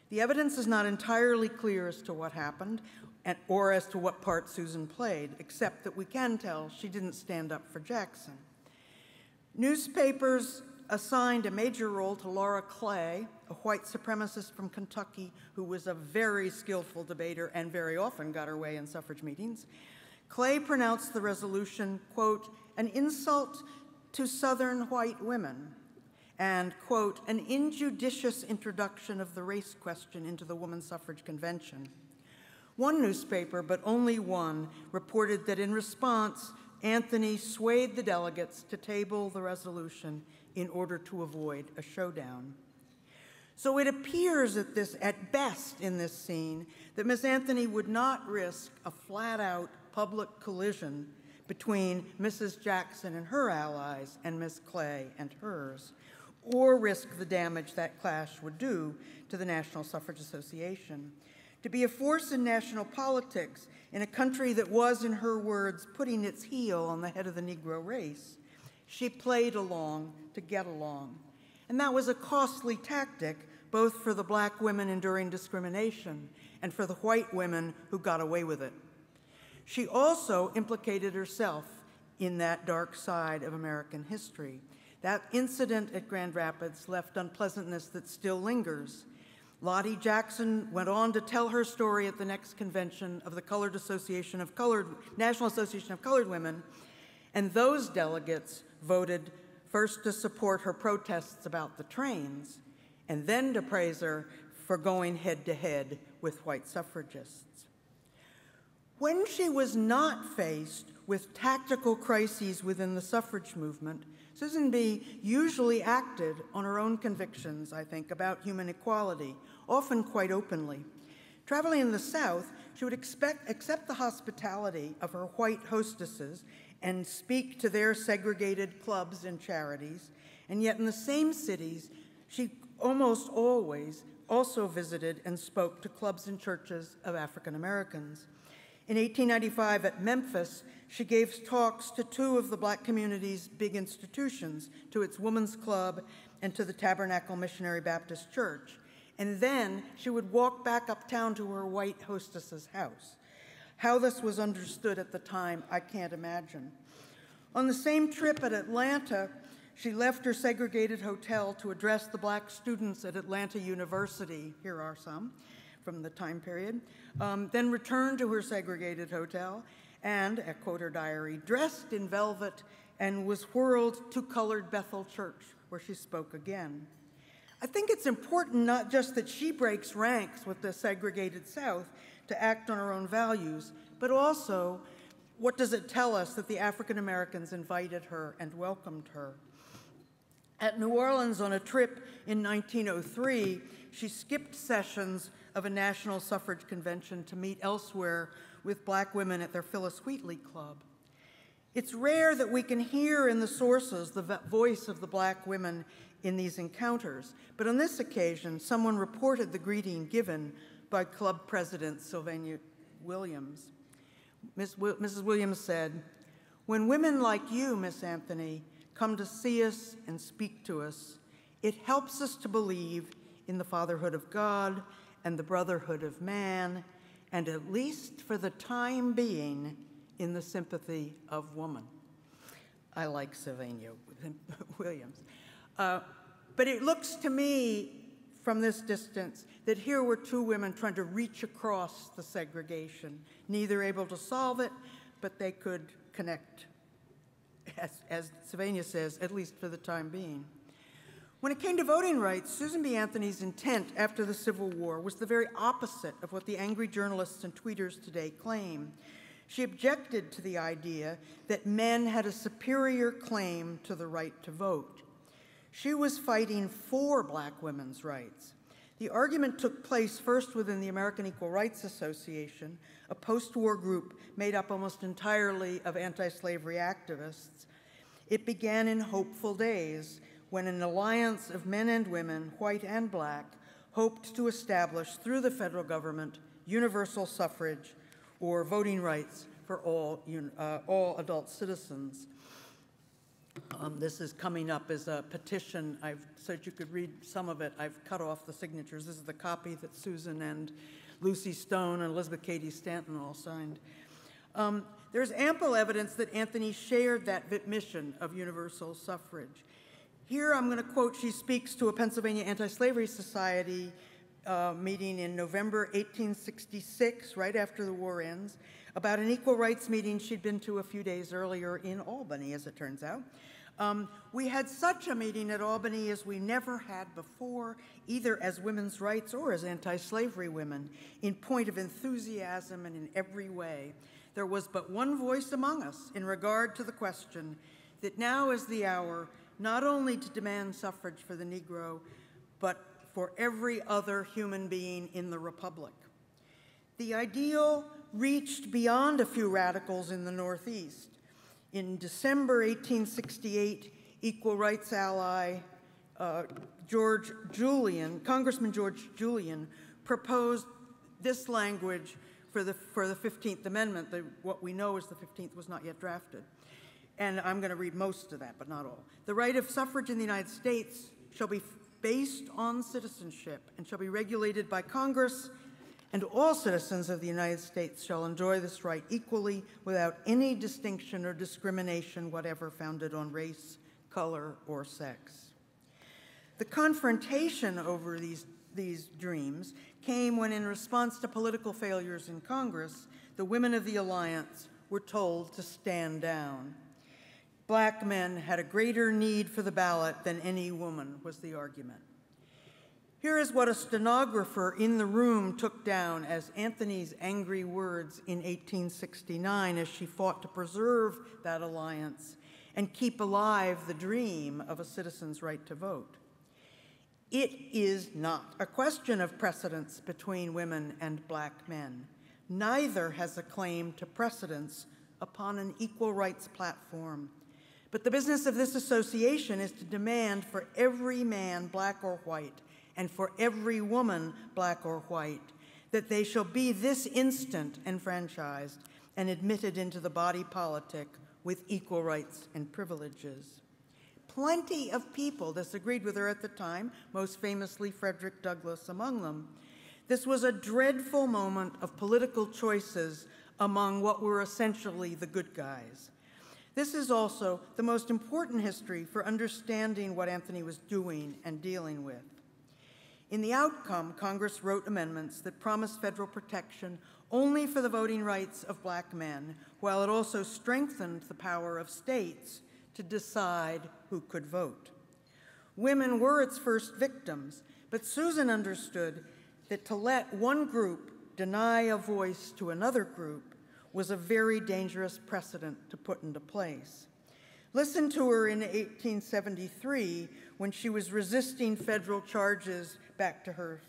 The evidence is not entirely clear as to what happened or as to what part Susan played, except that we can tell she didn't stand up for Jackson. Newspapers assigned a major role to Laura Clay, a white supremacist from Kentucky who was a very skillful debater and very often got her way in suffrage meetings. Clay pronounced the resolution, quote, an insult to Southern white women, and, quote, an injudicious introduction of the race question into the Woman Suffrage Convention. One newspaper, but only one, reported that in response, Anthony swayed the delegates to table the resolution in order to avoid a showdown. So it appears at best in this scene that Miss Anthony would not risk a flat-out public collision between Mrs. Jackson and her allies and Miss Clay and hers, or risk the damage that clash would do to the National Suffrage Association. To be a force in national politics in a country that was, in her words, putting its heel on the head of the Negro race, she played along to get along. And that was a costly tactic, both for the black women enduring discrimination and for the white women who got away with it. She also implicated herself in that dark side of American history. That incident at Grand Rapids left unpleasantness that still lingers. Lottie Jackson went on to tell her story at the next convention of the National Association of Colored Women, and those delegates voted first to support her protests about the trains, and then to praise her for going head-to-head with white suffragists. When she was not faced with tactical crises within the suffrage movement, Susan B. usually acted on her own convictions, I think, about human equality, often quite openly. Traveling in the South, she would accept the hospitality of her white hostesses and speak to their segregated clubs and charities, and yet in the same cities, she almost always also visited and spoke to clubs and churches of African Americans. In 1895 at Memphis, she gave talks to two of the black community's big institutions, to its Women's Club and to the Tabernacle Missionary Baptist Church. And then she would walk back uptown to her white hostess's house. How this was understood at the time, I can't imagine. On the same trip at Atlanta, she left her segregated hotel to address the black students at Atlanta University. Here are some from the time period. Then returned to her segregated hotel and, I quote her diary, dressed in velvet and was whirled to Colored Bethel Church, where she spoke again. I think it's important not just that she breaks ranks with the segregated South to act on her own values, but also what does it tell us that the African Americans invited her and welcomed her? At New Orleans on a trip in 1903, she skipped sessions of a national suffrage convention to meet elsewhere with black women at their Phyllis Wheatley Club. It's rare that we can hear in the sources the voice of the black women in these encounters, but on this occasion, someone reported the greeting given by club president Sylvania Williams. Mrs. Williams said, "When women like you, Miss Anthony, come to see us and speak to us, it helps us to believe in the fatherhood of God and the brotherhood of man, and at least for the time being, in the sympathy of woman." I like Sylvania Williams. But it looks to me from this distance that here were two women trying to reach across the segregation, neither able to solve it, but they could connect, as Sylvania says, at least for the time being. When it came to voting rights, Susan B. Anthony's intent after the Civil War was the very opposite of what the angry journalists and tweeters today claim. She objected to the idea that men had a superior claim to the right to vote. She was fighting for black women's rights. The argument took place first within the American Equal Rights Association, a post-war group made up almost entirely of anti-slavery activists. It began in hopeful days when an alliance of men and women, white and black, hoped to establish through the federal government universal suffrage or voting rights for all adult citizens. This is coming up as a petition. So that you could read some of it, I've cut off the signatures. This is the copy that Susan and Lucy Stone and Elizabeth Cady Stanton all signed. There's ample evidence that Anthony shared that mission of universal suffrage. Here I'm going to quote, she speaks to a Pennsylvania Anti-Slavery Society meeting in November 1866, right after the war ends, about an equal rights meeting she'd been to a few days earlier in Albany, as it turns out. We had such a meeting at Albany as we never had before, either as women's rights or as anti-slavery women, in point of enthusiasm and in every way. There was but one voice among us in regard to the question that now is the hour not only to demand suffrage for the Negro, but for every other human being in the Republic. The ideal reached beyond a few radicals in the Northeast. In December 1868, equal rights ally Congressman George Julian, proposed this language for the 15th Amendment. What we know is the 15th was not yet drafted. And I'm going to read most of that, but not all. The right of suffrage in the United States shall be based on citizenship and shall be regulated by Congress, and all citizens of the United States shall enjoy this right equally without any distinction or discrimination whatever founded on race, color, or sex. The confrontation over these dreams came when, in response to political failures in Congress, the women of the Alliance were told to stand down. Black men had a greater need for the ballot than any woman, was the argument. Here is what a stenographer in the room took down as Anthony's angry words in 1869 as she fought to preserve that alliance and keep alive the dream of a citizen's right to vote. It is not a question of precedence between women and black men. Neither has a claim to precedence upon an equal rights platform. But the business of this association is to demand for every man, black or white, and for every woman, black or white, that they shall be this instant enfranchised and admitted into the body politic with equal rights and privileges. Plenty of people disagreed with her at the time, most famously Frederick Douglass among them. This was a dreadful moment of political choices among what were essentially the good guys. This is also the most important history for understanding what Anthony was doing and dealing with. In the outcome, Congress wrote amendments that promised federal protection only for the voting rights of black men, while it also strengthened the power of states to decide who could vote. Women were its first victims, but Susan understood that to let one group deny a voice to another group was a very dangerous precedent to put into place. Listen to her in 1873 when she was resisting federal charges, back to her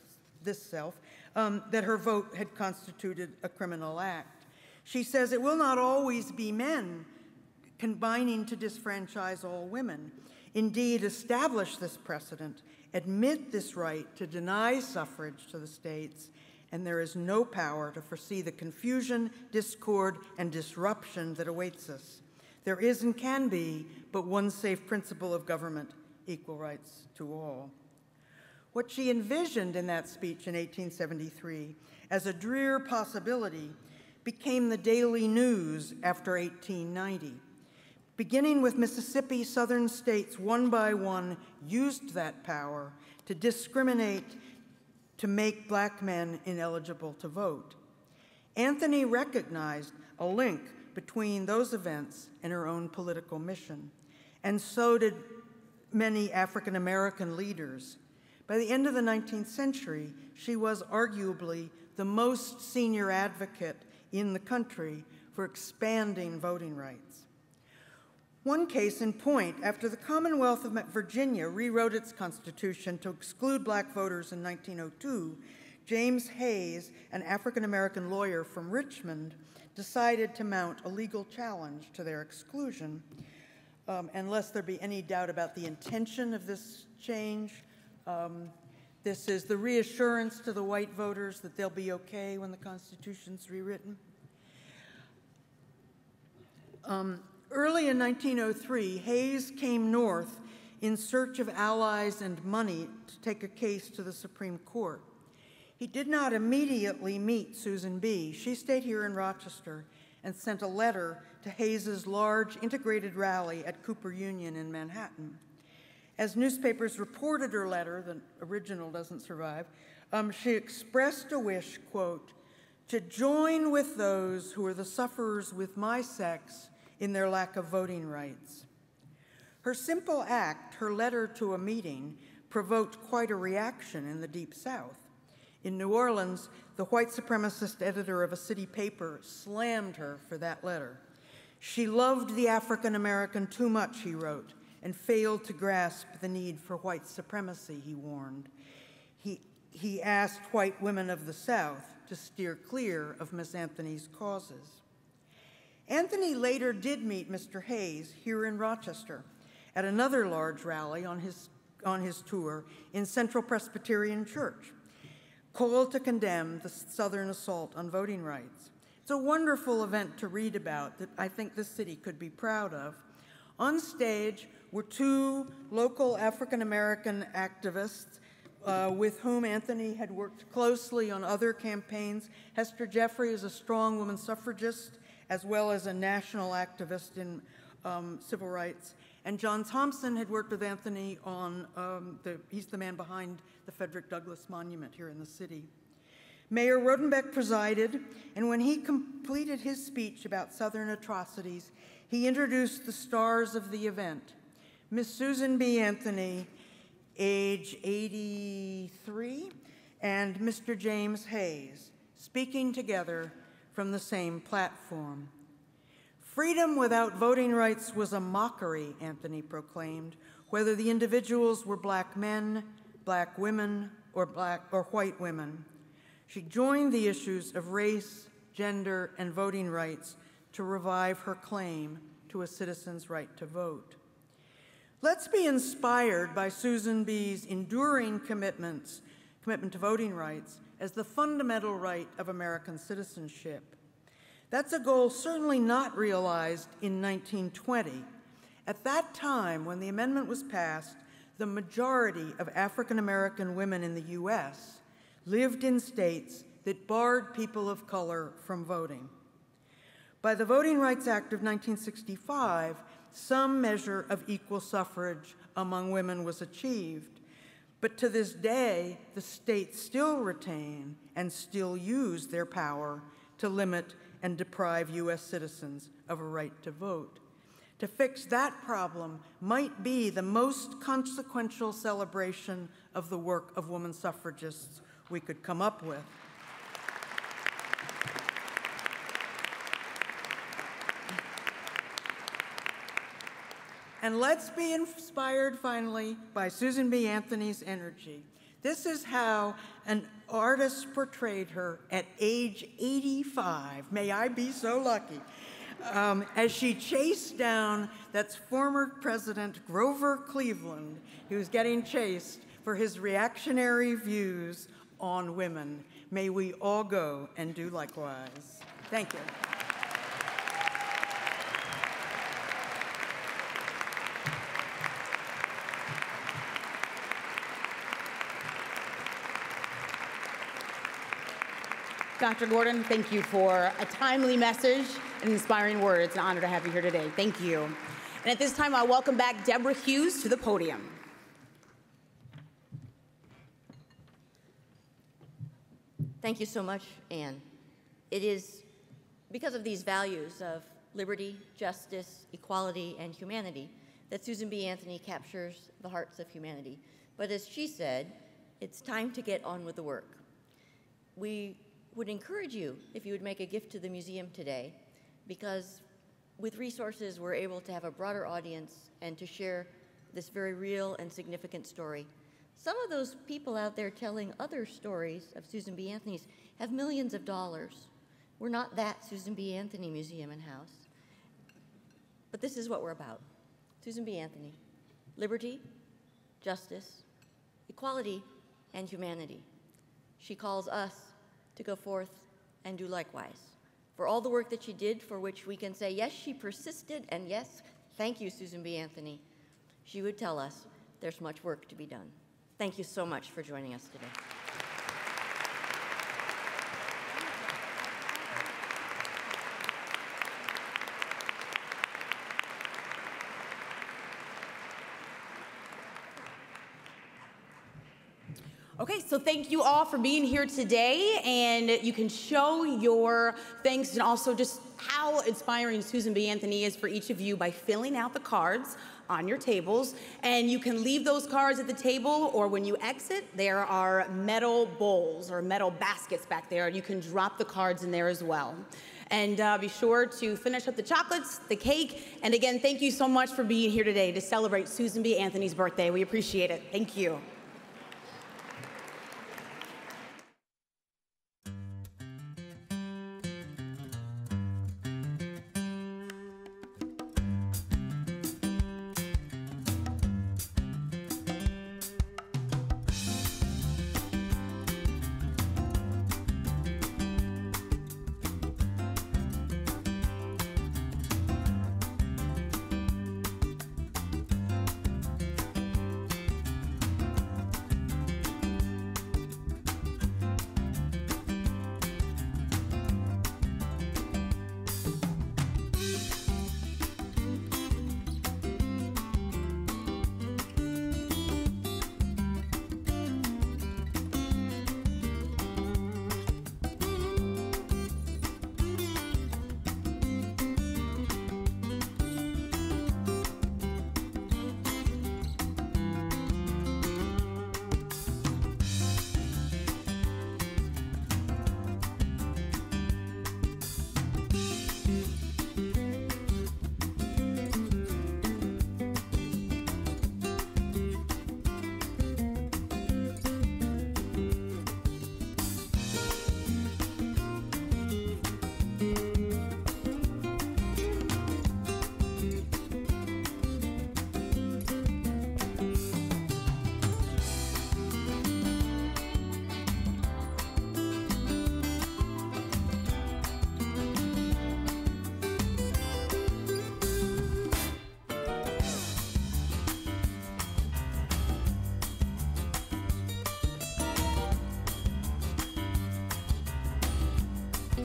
this self, that her vote had constituted a criminal act. She says, "It will not always be men combining to disfranchise all women. Indeed, establish this precedent, admit this right to deny suffrage to the states, and there is no power to foresee the confusion, discord, and disruption that awaits us. There is and can be but one safe principle of government, equal rights to all." What she envisioned in that speech in 1873 as a drear possibility became the daily news after 1890. Beginning with Mississippi, southern states one by one used that power to discriminate, to make black men ineligible to vote. Anthony recognized a link between those events and her own political mission, and so did many African American leaders. By the end of the 19th century, she was arguably the most senior advocate in the country for expanding voting rights. One case in point, after the Commonwealth of Virginia rewrote its constitution to exclude black voters in 1902, James Hayes, an African-American lawyer from Richmond, decided to mount a legal challenge to their exclusion. And lest there be any doubt about the intention of this change, this is the reassurance to the white voters that they'll be okay when the Constitution's rewritten. Early in 1903, Hayes came north in search of allies and money to take a case to the Supreme Court. He did not immediately meet Susan B. She stayed here in Rochester and sent a letter to Hayes's large integrated rally at Cooper Union in Manhattan. As newspapers reported her letter, the original doesn't survive, she expressed a wish, quote, "to join with those who are the sufferers with my sex in their lack of voting rights." Her simple act, her letter to a meeting, provoked quite a reaction in the Deep South. In New Orleans, the white supremacist editor of a city paper slammed her for that letter. "She loved the African American too much," he wrote, "and failed to grasp the need for white supremacy," he warned. He asked white women of the South to steer clear of Miss Anthony's causes. Anthony later did meet Mr. Hayes here in Rochester at another large rally on his tour in Central Presbyterian Church, called to condemn the Southern assault on voting rights. It's a wonderful event to read about that I think this city could be proud of. On stage were two local African-American activists with whom Anthony had worked closely on other campaigns. Hester Jeffrey is a strong woman suffragist, as well as a national activist in civil rights. And John Thompson had worked with Anthony on, he's the man behind the Frederick Douglass Monument here in the city. Mayor Rodenbeck presided, and when he completed his speech about Southern atrocities, he introduced the stars of the event. Miss Susan B. Anthony, age 83, and Mr. James Hayes, speaking together from the same platform. "Freedom without voting rights was a mockery," Anthony proclaimed, whether the individuals were black men, black women, or white women. She joined the issues of race, gender, and voting rights to revive her claim to a citizen's right to vote. Let's be inspired by Susan B.'s enduring commitment to voting rights as the fundamental right of American citizenship. That's a goal certainly not realized in 1920. At that time, when the amendment was passed, the majority of African American women in the U.S. lived in states that barred people of color from voting. By the Voting Rights Act of 1965, some measure of equal suffrage among women was achieved, but to this day, the states still retain and still use their power to limit and deprive U.S. citizens of a right to vote. To fix that problem might be the most consequential celebration of the work of women suffragists we could come up with. And let's be inspired, finally, by Susan B. Anthony's energy. This is how an artist portrayed her at age 85. May I be so lucky. As she chased down that former President Grover Cleveland, who's getting chased for his reactionary views on women. May we all go and do likewise. Thank you. Dr. Gordon, thank you for a timely message and inspiring words. It's an honor to have you here today. Thank you. And at this time, I'll welcome back Deborah Hughes to the podium. Thank you so much, Anne. It is because of these values of liberty, justice, equality, and humanity that Susan B. Anthony captures the hearts of humanity. But as she said, it's time to get on with the work. We would encourage you if you would make a gift to the museum today, because with resources we're able to have a broader audience and to share this very real and significant story. Some of those people out there telling other stories of Susan B. Anthony's have millions of dollars. We're not that Susan B. Anthony Museum and House. But this is what we're about. Susan B. Anthony, liberty, justice, equality, and humanity. She calls us to go forth and do likewise. For all the work that she did, for which we can say, yes, she persisted, and yes, thank you, Susan B. Anthony, she would tell us there's much work to be done. Thank you so much for joining us today. Okay, so thank you all for being here today, and you can show your thanks and also just how inspiring Susan B. Anthony is for each of you by filling out the cards on your tables, and you can leave those cards at the table, or when you exit, there are metal bowls or metal baskets back there, and you can drop the cards in there as well. And be sure to finish up the chocolates, the cake, and again, thank you so much for being here today to celebrate Susan B. Anthony's birthday. We appreciate it. Thank you.